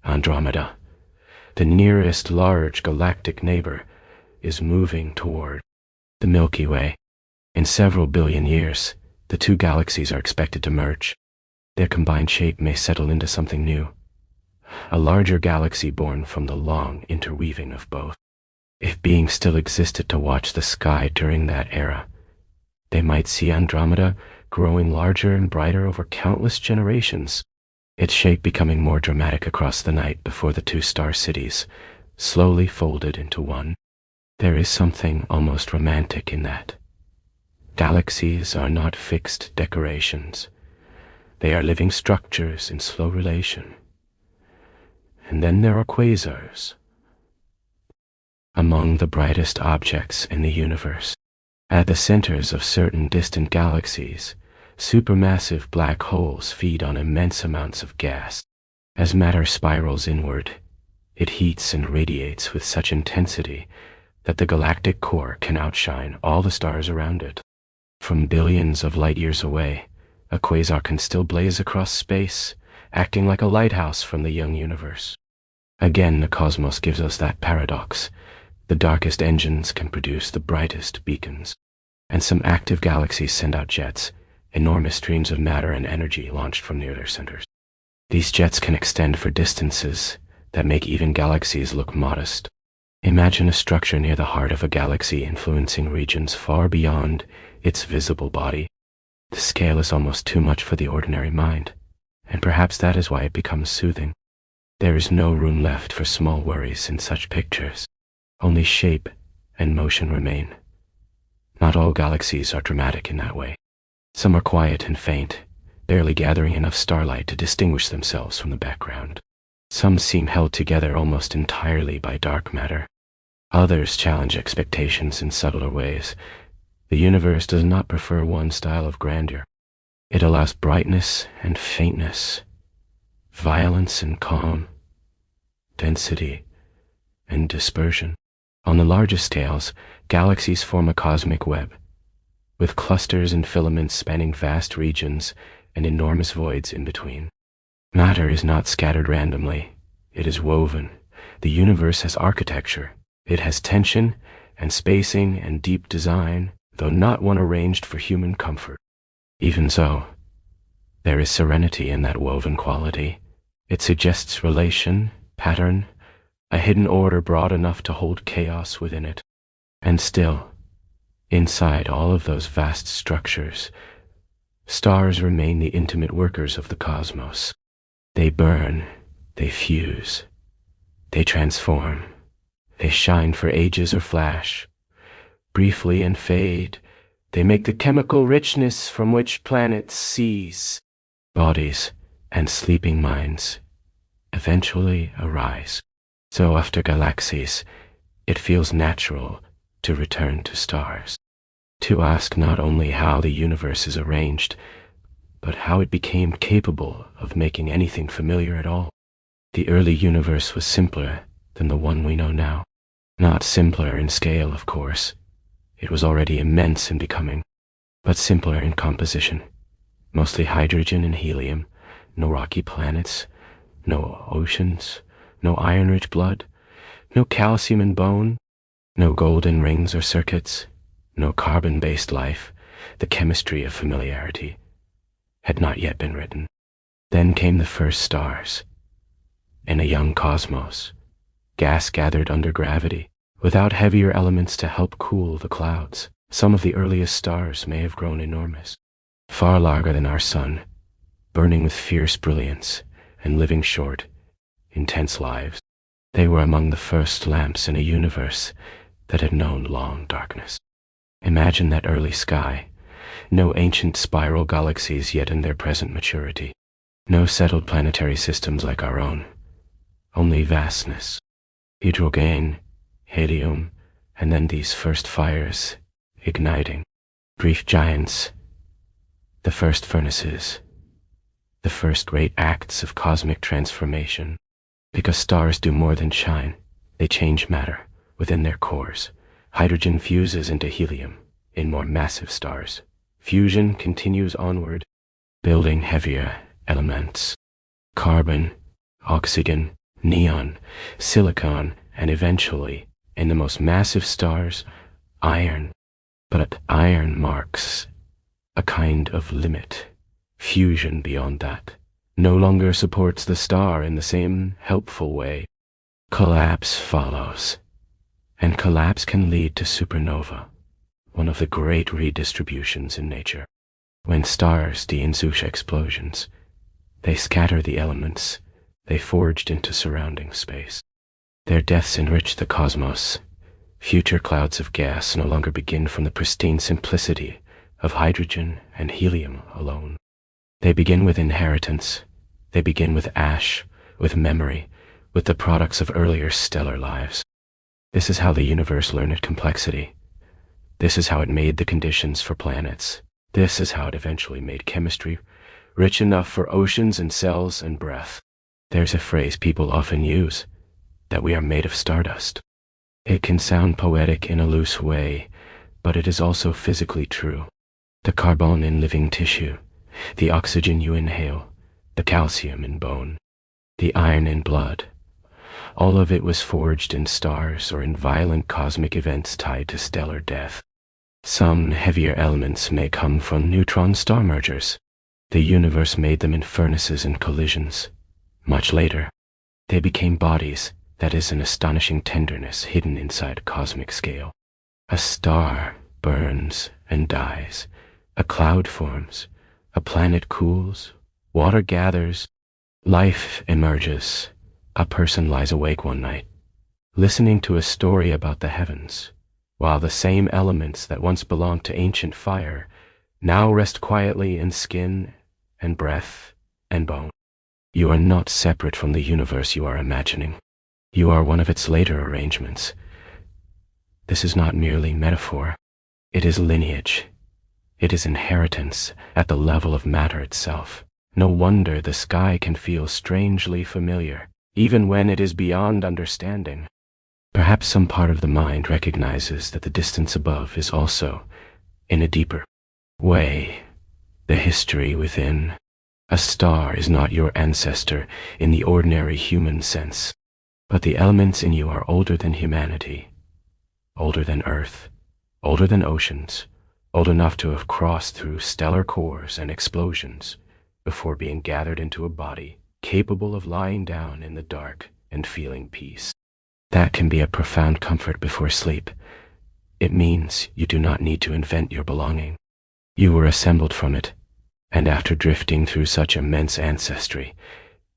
Andromeda, the nearest large galactic neighbor, is moving toward the Milky Way. In several billion years, the two galaxies are expected to merge. Their combined shape may settle into something new, a larger galaxy born from the long interweaving of both. If beings still existed to watch the sky during that era, they might see Andromeda growing larger and brighter over countless generations, its shape becoming more dramatic across the night before the two star cities slowly folded into one. There is something almost romantic in that. Galaxies are not fixed decorations. They are living structures in slow relation. And then there are quasars. Among the brightest objects in the universe, at the centers of certain distant galaxies, supermassive black holes feed on immense amounts of gas. As matter spirals inward, It heats and radiates with such intensity that the galactic core can outshine all the stars around it. From billions of light years away, a quasar can still blaze across space, acting like a lighthouse from the young universe. Again, the cosmos gives us that paradox. The darkest engines can produce the brightest beacons, and some active galaxies send out jets, enormous streams of matter and energy launched from near their centers. These jets can extend for distances that make even galaxies look modest. Imagine a structure near the heart of a galaxy influencing regions far beyond its visible body. The scale is almost too much for the ordinary mind, and perhaps that is why it becomes soothing. There is no room left for small worries in such pictures. Only shape and motion remain. Not all galaxies are dramatic in that way. Some are quiet and faint, barely gathering enough starlight to distinguish themselves from the background. Some seem held together almost entirely by dark matter. Others challenge expectations in subtler ways. The universe does not prefer one style of grandeur. It allows brightness and faintness, violence and calm, density and dispersion. On the largest scales, galaxies form a cosmic web, with clusters and filaments spanning vast regions and enormous voids in between. Matter is not scattered randomly. It is woven. The universe has architecture. It has tension and spacing and deep design, though not one arranged for human comfort. Even so, there is serenity in that woven quality. It suggests relation, pattern, a hidden order broad enough to hold chaos within it. And still, inside all of those vast structures, stars remain the intimate workers of the cosmos. They burn, they fuse, they transform, they shine for ages or flash, briefly and fade. They make the chemical richness from which planets seize. Bodies and sleeping minds eventually arise. So after galaxies, it feels natural to return to stars, to ask not only how the universe is arranged, but how it became capable of making anything familiar at all. The early universe was simpler than the one we know now. Not simpler in scale, of course. It was already immense in becoming, but simpler in composition. Mostly hydrogen and helium, no rocky planets, no oceans, no iron-rich blood, no calcium and bone, no golden rings or circuits, no carbon-based life. The chemistry of familiarity had not yet been written. Then came the first stars. In a young cosmos, gas gathered under gravity, without heavier elements to help cool the clouds. Some of the earliest stars may have grown enormous, far larger than our sun, burning with fierce brilliance and living short, intense lives. They were among the first lamps in a universe that had known long darkness. Imagine that early sky. No ancient spiral galaxies yet in their present maturity. No settled planetary systems like our own. Only vastness. Hydrogen, helium, and then these first fires, igniting. Brief giants. The first furnaces. The first great acts of cosmic transformation. Because stars do more than shine. They change matter within their cores. Hydrogen fuses into helium in more massive stars. Fusion continues onward, building heavier elements. Carbon, oxygen, neon, silicon, and eventually, in the most massive stars, iron. But iron marks a kind of limit. Fusion beyond that no longer supports the star in the same helpful way. Collapse follows, and collapse can lead to supernova, one of the great redistributions in nature. When stars de-ensuche explosions, they scatter the elements they forged into surrounding space. Their deaths enrich the cosmos. Future clouds of gas no longer begin from the pristine simplicity of hydrogen and helium alone. They begin with inheritance. They begin with ash, with memory, with the products of earlier stellar lives. This is how the universe learned complexity. This is how it made the conditions for planets. This is how it eventually made chemistry rich enough for oceans and cells and breath. There's a phrase people often use. that we are made of stardust. It can sound poetic in a loose way, but it is also physically true. The carbon in living tissue, the oxygen you inhale, the calcium in bone, the iron in blood, all of it was forged in stars or in violent cosmic events tied to stellar death. Some heavier elements may come from neutron star mergers. The universe made them in furnaces and collisions. Much later, they became bodies that is an astonishing tenderness hidden inside a cosmic scale. A star burns and dies. A cloud forms. A planet cools. Water gathers. Life emerges. A person lies awake one night, listening to a story about the heavens, while the same elements that once belonged to ancient fire now rest quietly in skin and breath and bone. You are not separate from the universe you are imagining. You are one of its later arrangements. This is not merely metaphor. It is lineage. It is inheritance at the level of matter itself. No wonder the sky can feel strangely familiar, even when it is beyond understanding. Perhaps some part of the mind recognizes that the distance above is also, in a deeper way, the history within. A star is not your ancestor in the ordinary human sense, but the elements in you are older than humanity, older than Earth, older than oceans, old enough to have crossed through stellar cores and explosions before being gathered into a body capable of lying down in the dark and feeling peace. That can be a profound comfort before sleep. It means you do not need to invent your belonging. You were assembled from it, and after drifting through such immense ancestry,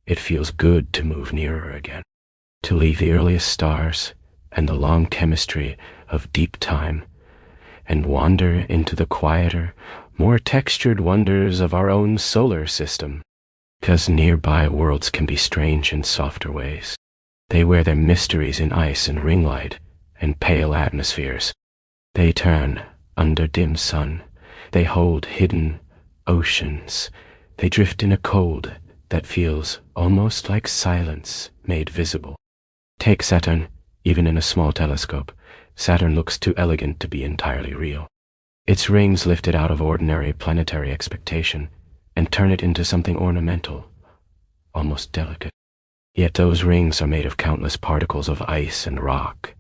it feels good to move nearer again, to leave the earliest stars and the long chemistry of deep time, and wander into the quieter, more textured wonders of our own solar system. Because nearby worlds can be strange in softer ways. They wear their mysteries in ice and ring light and pale atmospheres. They turn under dim sun. They hold hidden oceans. They drift in a cold that feels almost like silence made visible. Take Saturn. Even in a small telescope, Saturn looks too elegant to be entirely real. Its rings lift it out of ordinary planetary expectation and turn it into something ornamental, almost delicate. Yet those rings are made of countless particles of ice and rock,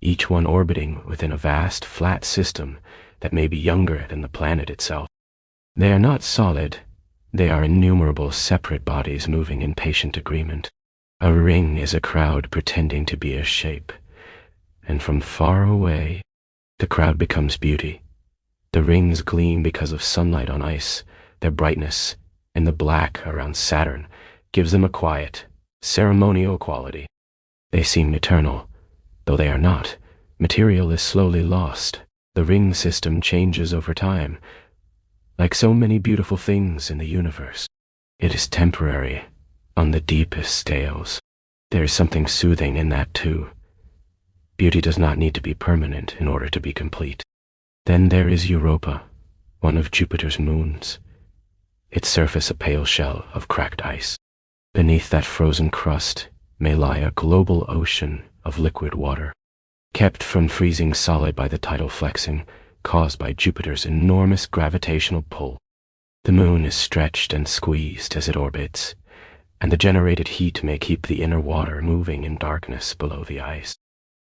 each one orbiting within a vast, flat system that may be younger than the planet itself. They are not solid. They are innumerable separate bodies moving in patient agreement. A ring is a crowd pretending to be a shape, and from far away, the crowd becomes beauty. The rings gleam because of sunlight on ice. Their brightness and the black around Saturn gives them a quiet, ceremonial quality. They seem eternal, though they are not. Material is slowly lost. The ring system changes over time. Like so many beautiful things in the universe, it is temporary on the deepest scales. There is something soothing in that too. Beauty does not need to be permanent in order to be complete. Then there is Europa, one of Jupiter's moons. Its surface a pale shell of cracked ice. Beneath that frozen crust may lie a global ocean of liquid water, kept from freezing solid by the tidal flexing caused by Jupiter's enormous gravitational pull. The moon is stretched and squeezed as it orbits, and the generated heat may keep the inner water moving in darkness below the ice.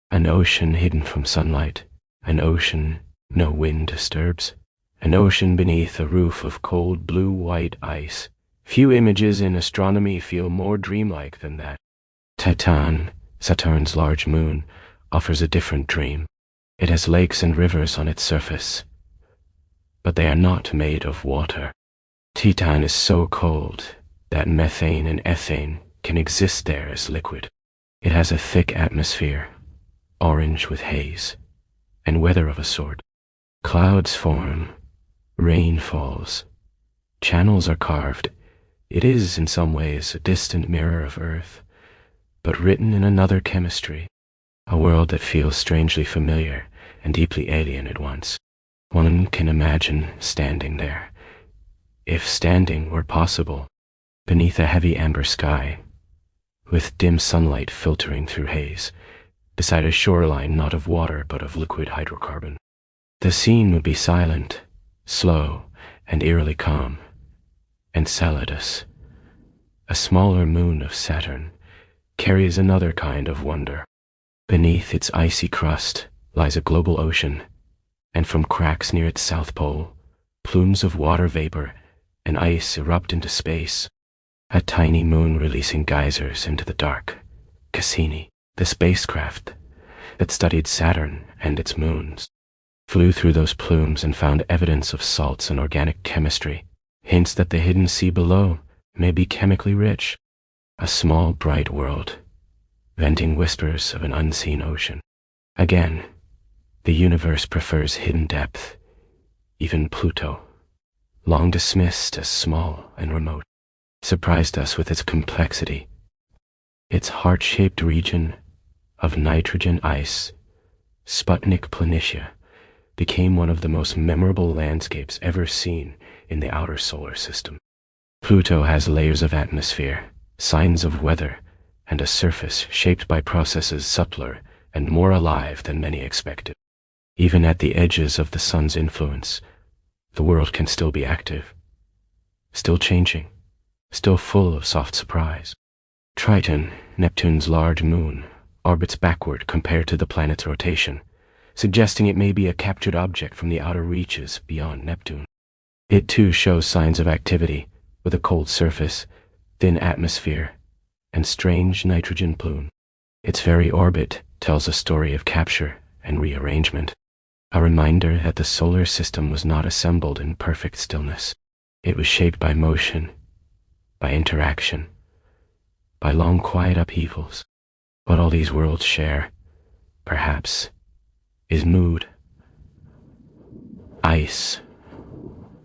An ocean hidden from sunlight, an ocean no wind disturbs, an ocean beneath a roof of cold blue-white ice. Few images in astronomy feel more dreamlike than that. Titan, Saturn's large moon, offers a different dream. It has lakes and rivers on its surface, but they are not made of water. Titan is so cold that methane and ethane can exist there as liquid. It has a thick atmosphere, orange with haze, and weather of a sort. Clouds form, rain falls, channels are carved. It is, in some ways, a distant mirror of Earth, but written in another chemistry, a world that feels strangely familiar and deeply alien at once. One can imagine standing there, if standing were possible, beneath a heavy amber sky, with dim sunlight filtering through haze, beside a shoreline not of water but of liquid hydrocarbon. The scene would be silent, slow, and eerily calm. Enceladus, a smaller moon of Saturn, carries another kind of wonder. Beneath its icy crust lies a global ocean, and from cracks near its south pole, plumes of water vapor and ice erupt into space. A tiny moon releasing geysers into the dark. Cassini, the spacecraft that studied Saturn and its moons, flew through those plumes and found evidence of salts and organic chemistry, hints that the hidden sea below may be chemically rich. A small, bright world, venting whispers of an unseen ocean. Again, the universe prefers hidden depth. Even Pluto, long dismissed as small and remote, surprised us with its complexity. Its heart-shaped region of nitrogen ice, Sputnik Planitia, became one of the most memorable landscapes ever seen in the outer solar system. Pluto has layers of atmosphere, signs of weather, and a surface shaped by processes subtler and more alive than many expected. Even at the edges of the sun's influence, the world can still be active, still changing, still full of soft surprise. Triton, Neptune's large moon, orbits backward compared to the planet's rotation, suggesting it may be a captured object from the outer reaches beyond Neptune. It too shows signs of activity, with a cold surface, thin atmosphere, and strange nitrogen plume. Its very orbit tells a story of capture and rearrangement, a reminder that the solar system was not assembled in perfect stillness. It was shaped by motion, by interaction, by long quiet upheavals. What all these worlds share, perhaps, is mood. Ice,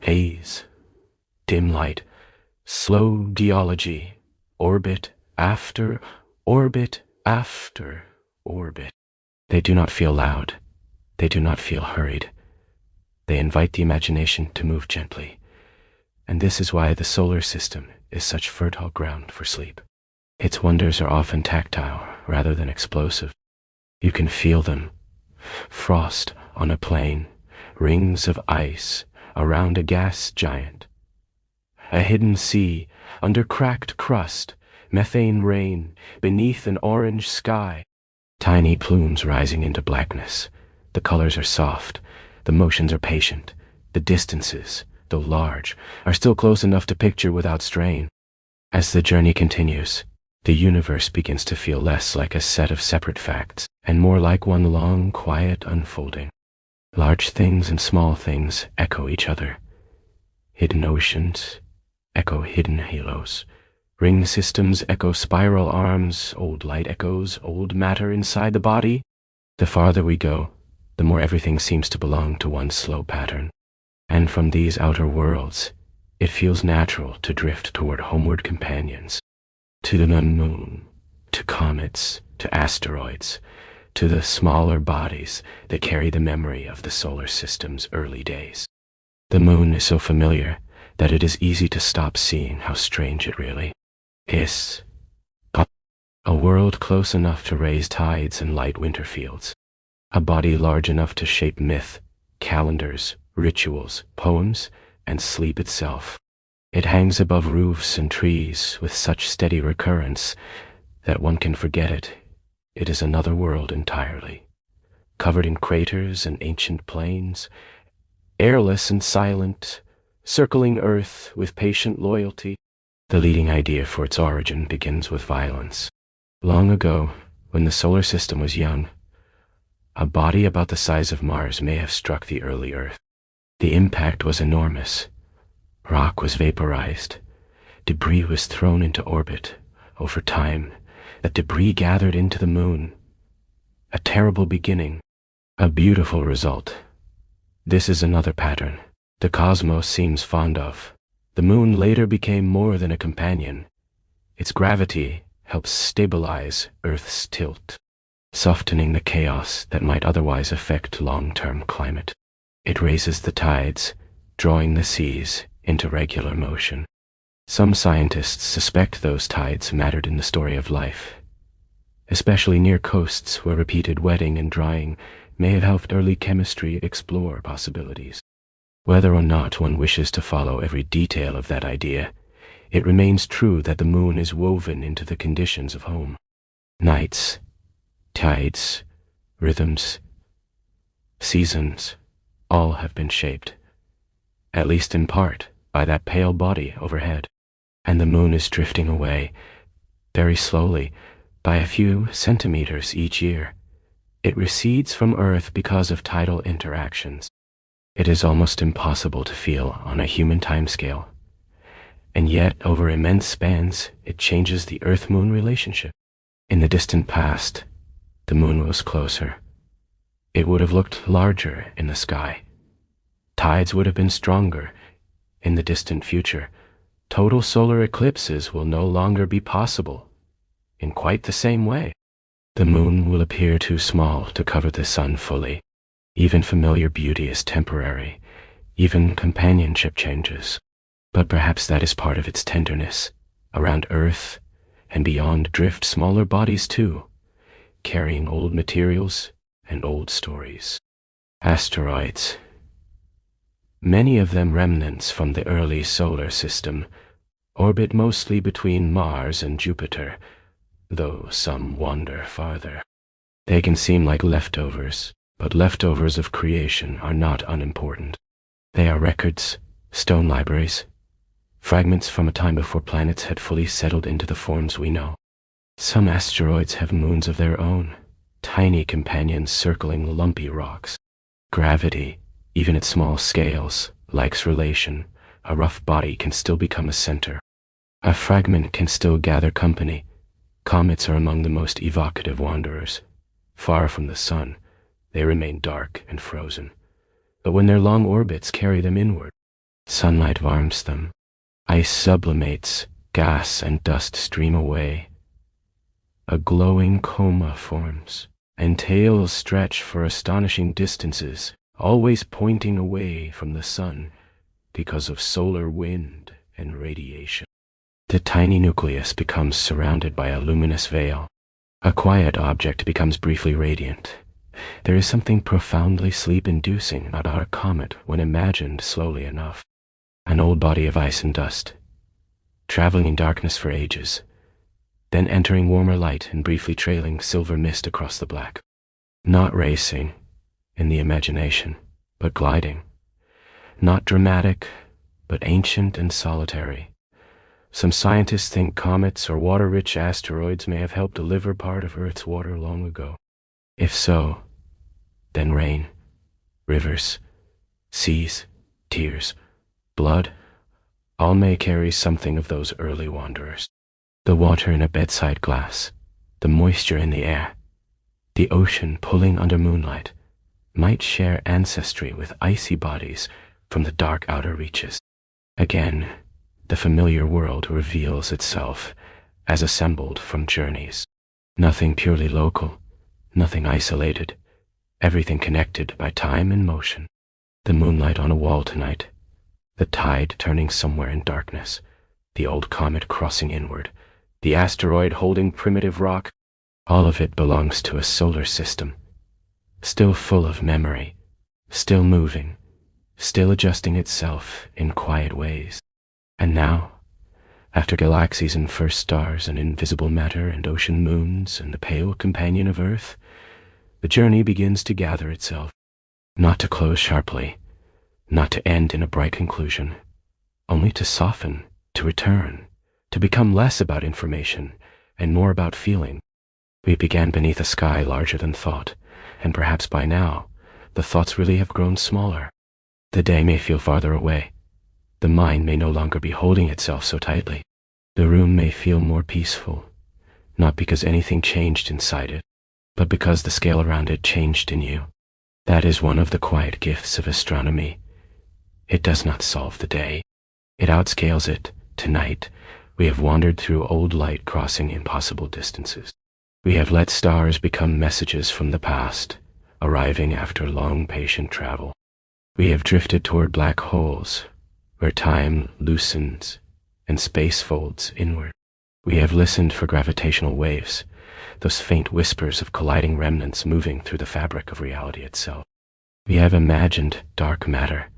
haze, dim light, slow geology, orbit after orbit after orbit. They do not feel loud. They do not feel hurried. They invite the imagination to move gently. And this is why the solar system is such fertile ground for sleep. Its wonders are often tactile rather than explosive. You can feel them. Frost on a plain, rings of ice around a gas giant. A hidden sea under cracked crust, methane rain beneath an orange sky. Tiny plumes rising into blackness. The colors are soft, the motions are patient, the distances, though large, are still close enough to picture without strain. As the journey continues, the universe begins to feel less like a set of separate facts and more like one long, quiet unfolding. Large things and small things echo each other. Hidden oceans echo hidden halos. Ring systems echo spiral arms, old light echoes, old matter inside the body. The farther we go, the more everything seems to belong to one slow pattern. And from these outer worlds, it feels natural to drift toward homeward companions. To the moon, to comets, to asteroids, to the smaller bodies that carry the memory of the solar system's early days. The moon is so familiar that it is easy to stop seeing how strange it really is. A world close enough to raise tides and light winter fields. A body large enough to shape myth, calendars, rituals, poems, and sleep itself. It hangs above roofs and trees with such steady recurrence that one can forget it. It is another world entirely, covered in craters and ancient plains, airless and silent, circling Earth with patient loyalty. The leading idea for its origin begins with violence. Long ago, when the solar system was young, a body about the size of Mars may have struck the early Earth. The impact was enormous. Rock was vaporized. Debris was thrown into orbit. Over time, that debris gathered into the moon. A terrible beginning. A beautiful result. This is another pattern the cosmos seems fond of. The moon later became more than a companion. Its gravity helps stabilize Earth's tilt, softening the chaos that might otherwise affect long-term climate. It raises the tides, drawing the seas into regular motion. Some scientists suspect those tides mattered in the story of life, especially near coasts where repeated wetting and drying may have helped early chemistry explore possibilities. Whether or not one wishes to follow every detail of that idea, it remains true that the moon is woven into the conditions of home. Nights, tides, rhythms, seasons, all have been shaped, at least in part, by that pale body overhead. And the moon is drifting away, very slowly, by a few centimeters each year. It recedes from Earth because of tidal interactions. It is almost impossible to feel on a human timescale, and yet over immense spans it changes the Earth-Moon relationship. In the distant past, the moon was closer. It would have looked larger in the sky. Tides would have been stronger. In the distant future, total solar eclipses will no longer be possible in quite the same way. The moon will appear too small to cover the sun fully. Even familiar beauty is temporary. Even companionship changes. But perhaps that is part of its tenderness. Around Earth and beyond drift smaller bodies too, carrying old materials and old stories. Asteroids. Many of them remnants from the early solar system, orbit mostly between Mars and Jupiter, though some wander farther. They can seem like leftovers, but leftovers of creation are not unimportant. They are records, stone libraries, fragments from a time before planets had fully settled into the forms we know. Some asteroids have moons of their own, tiny companions circling lumpy rocks. Gravity, even at small scales, likes relation. A rough body can still become a center. A fragment can still gather company. Comets are among the most evocative wanderers. Far from the sun, they remain dark and frozen. But when their long orbits carry them inward, sunlight warms them. Ice sublimates, gas and dust stream away. A glowing coma forms, and tails stretch for astonishing distances, always pointing away from the sun because of solar wind and radiation. The tiny nucleus becomes surrounded by a luminous veil. A quiet object becomes briefly radiant. There is something profoundly sleep-inducing about our comet when imagined slowly enough. An old body of ice and dust, traveling in darkness for ages, then entering warmer light and briefly trailing silver mist across the black. Not racing, in the imagination, but gliding. Not dramatic, but ancient and solitary. Some scientists think comets or water-rich asteroids may have helped deliver part of Earth's water long ago. If so, then rain, rivers, seas, tears, blood, all may carry something of those early wanderers. The water in a bedside glass, the moisture in the air, the ocean pulling under moonlight, might share ancestry with icy bodies from the dark outer reaches. Again, the familiar world reveals itself as assembled from journeys. Nothing purely local, nothing isolated, everything connected by time and motion. The moonlight on a wall tonight, the tide turning somewhere in darkness, the old comet crossing inward, the asteroid holding primitive rock, all of it belongs to a solar system, still full of memory, still moving, still adjusting itself in quiet ways. And now, after galaxies and first stars and invisible matter and ocean moons and the pale companion of Earth, the journey begins to gather itself, not to close sharply, not to end in a bright conclusion, only to soften, to return, to become less about information and more about feeling. We began beneath a sky larger than thought, and perhaps by now, the thoughts really have grown smaller. The day may feel farther away. The mind may no longer be holding itself so tightly. The room may feel more peaceful, not because anything changed inside it, but because the scale around it changed in you. That is one of the quiet gifts of astronomy. It does not solve the day. It outscales it. Tonight, we have wandered through old light crossing impossible distances. We have let stars become messages from the past, arriving after long patient travel. We have drifted toward black holes, where time loosens and space folds inward. We have listened for gravitational waves, those faint whispers of colliding remnants moving through the fabric of reality itself. We have imagined dark matter,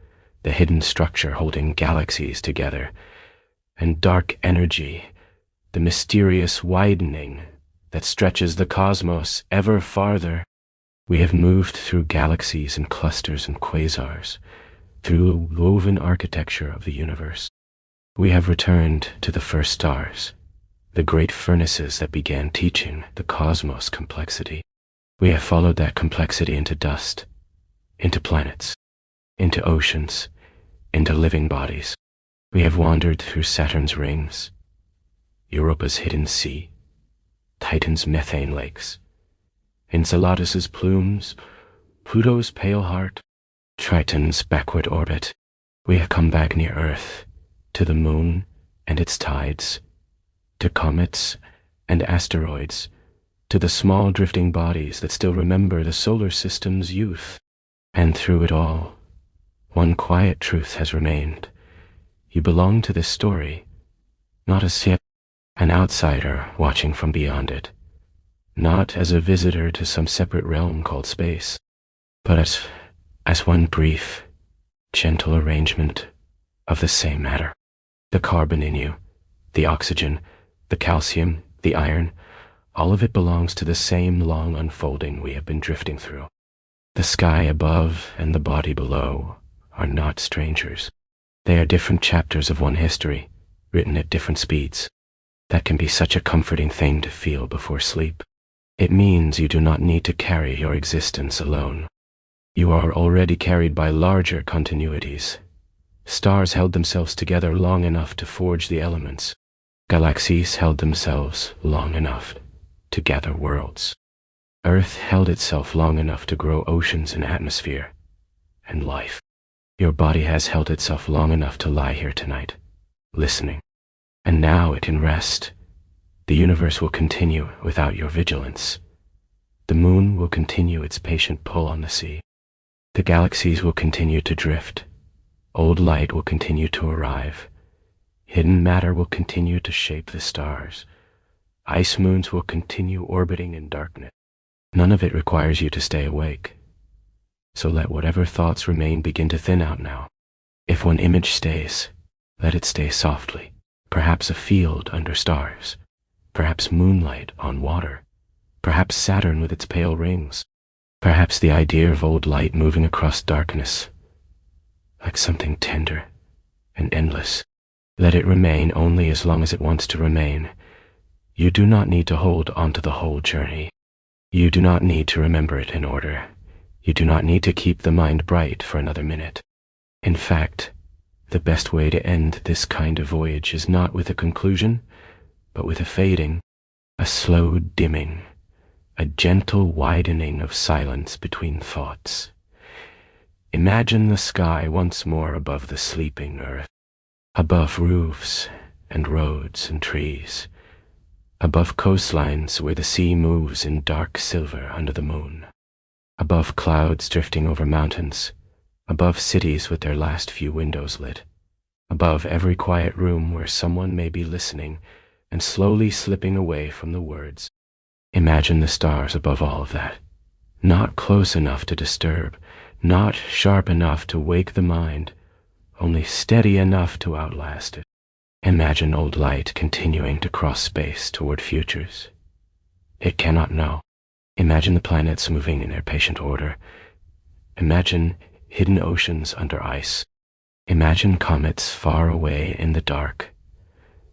the hidden structure holding galaxies together, and dark energy, the mysterious widening that stretches the cosmos ever farther. We have moved through galaxies and clusters and quasars, through the woven architecture of the universe. We have returned to the first stars, the great furnaces that began teaching the cosmos complexity. We have followed that complexity into dust, into planets, into oceans, into living bodies. We have wandered through Saturn's rings, Europa's hidden sea, Titan's methane lakes, Enceladus's plumes, Pluto's pale heart, Triton's backward orbit. We have come back near Earth, to the moon and its tides, to comets and asteroids, to the small drifting bodies that still remember the solar system's youth. And through it all, one quiet truth has remained. You belong to this story, not as yet an outsider watching from beyond it, not as a visitor to some separate realm called space, but as one brief, gentle arrangement of the same matter. The carbon in you, the oxygen, the calcium, the iron, all of it belongs to the same long unfolding we have been drifting through. The sky above and the body below are not strangers. They are different chapters of one history, written at different speeds. That can be such a comforting thing to feel before sleep. It means you do not need to carry your existence alone. You are already carried by larger continuities. Stars held themselves together long enough to forge the elements. Galaxies held themselves long enough to gather worlds. Earth held itself long enough to grow oceans and atmosphere and life. Your body has held itself long enough to lie here tonight, listening. And now it can rest. The universe will continue without your vigilance. The moon will continue its patient pull on the sea. The galaxies will continue to drift. Old light will continue to arrive. Hidden matter will continue to shape the stars. Ice moons will continue orbiting in darkness. None of it requires you to stay awake. So let whatever thoughts remain begin to thin out now. If one image stays, let it stay softly. Perhaps a field under stars. Perhaps moonlight on water. Perhaps Saturn with its pale rings. Perhaps the idea of old light moving across darkness, like something tender and endless. Let it remain only as long as it wants to remain. You do not need to hold onto the whole journey. You do not need to remember it in order. You do not need to keep the mind bright for another minute. In fact, the best way to end this kind of voyage is not with a conclusion, but with a fading, a slow dimming, a gentle widening of silence between thoughts. Imagine the sky once more above the sleeping earth, above roofs and roads and trees, above coastlines where the sea moves in dark silver under the moon, above clouds drifting over mountains, above cities with their last few windows lit, above every quiet room where someone may be listening and slowly slipping away from the words. Imagine the stars above all of that, not close enough to disturb, not sharp enough to wake the mind, only steady enough to outlast it. Imagine old light continuing to cross space toward futures. It cannot know. Imagine the planets moving in their patient order. Imagine hidden oceans under ice. Imagine comets far away in the dark,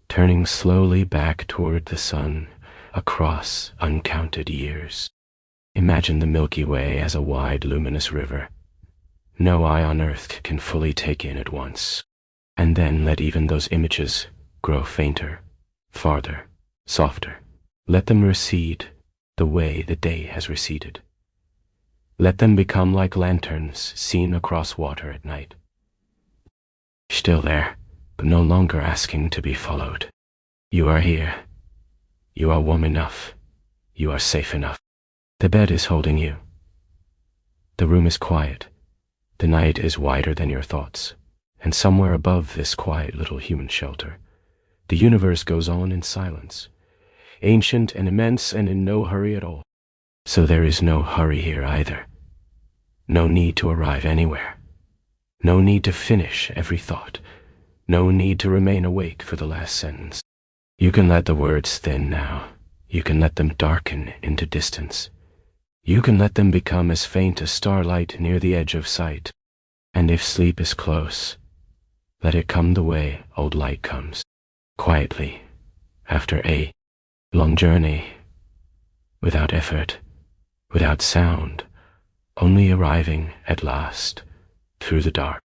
turning slowly back toward the sun across uncounted years. Imagine the Milky Way as a wide, luminous river. No eye on earth can fully take in at once. And then let even those images grow fainter, farther, softer. Let them recede the way the day has receded. Let them become like lanterns seen across water at night. Still there, but no longer asking to be followed. You are here. You are warm enough. You are safe enough. The bed is holding you. The room is quiet. The night is wider than your thoughts. And somewhere above this quiet little human shelter, The universe goes on in silence, ancient and immense and in no hurry at all. So there is no hurry here either. No need to arrive anywhere. No need to finish every thought. No need to remain awake for the last sentence. You can let the words thin now. You can let them darken into distance. You can let them become as faint as starlight near the edge of sight. And if sleep is close, let it come the way old light comes, quietly, after a long journey, without effort, without sound, only arriving at last through the dark.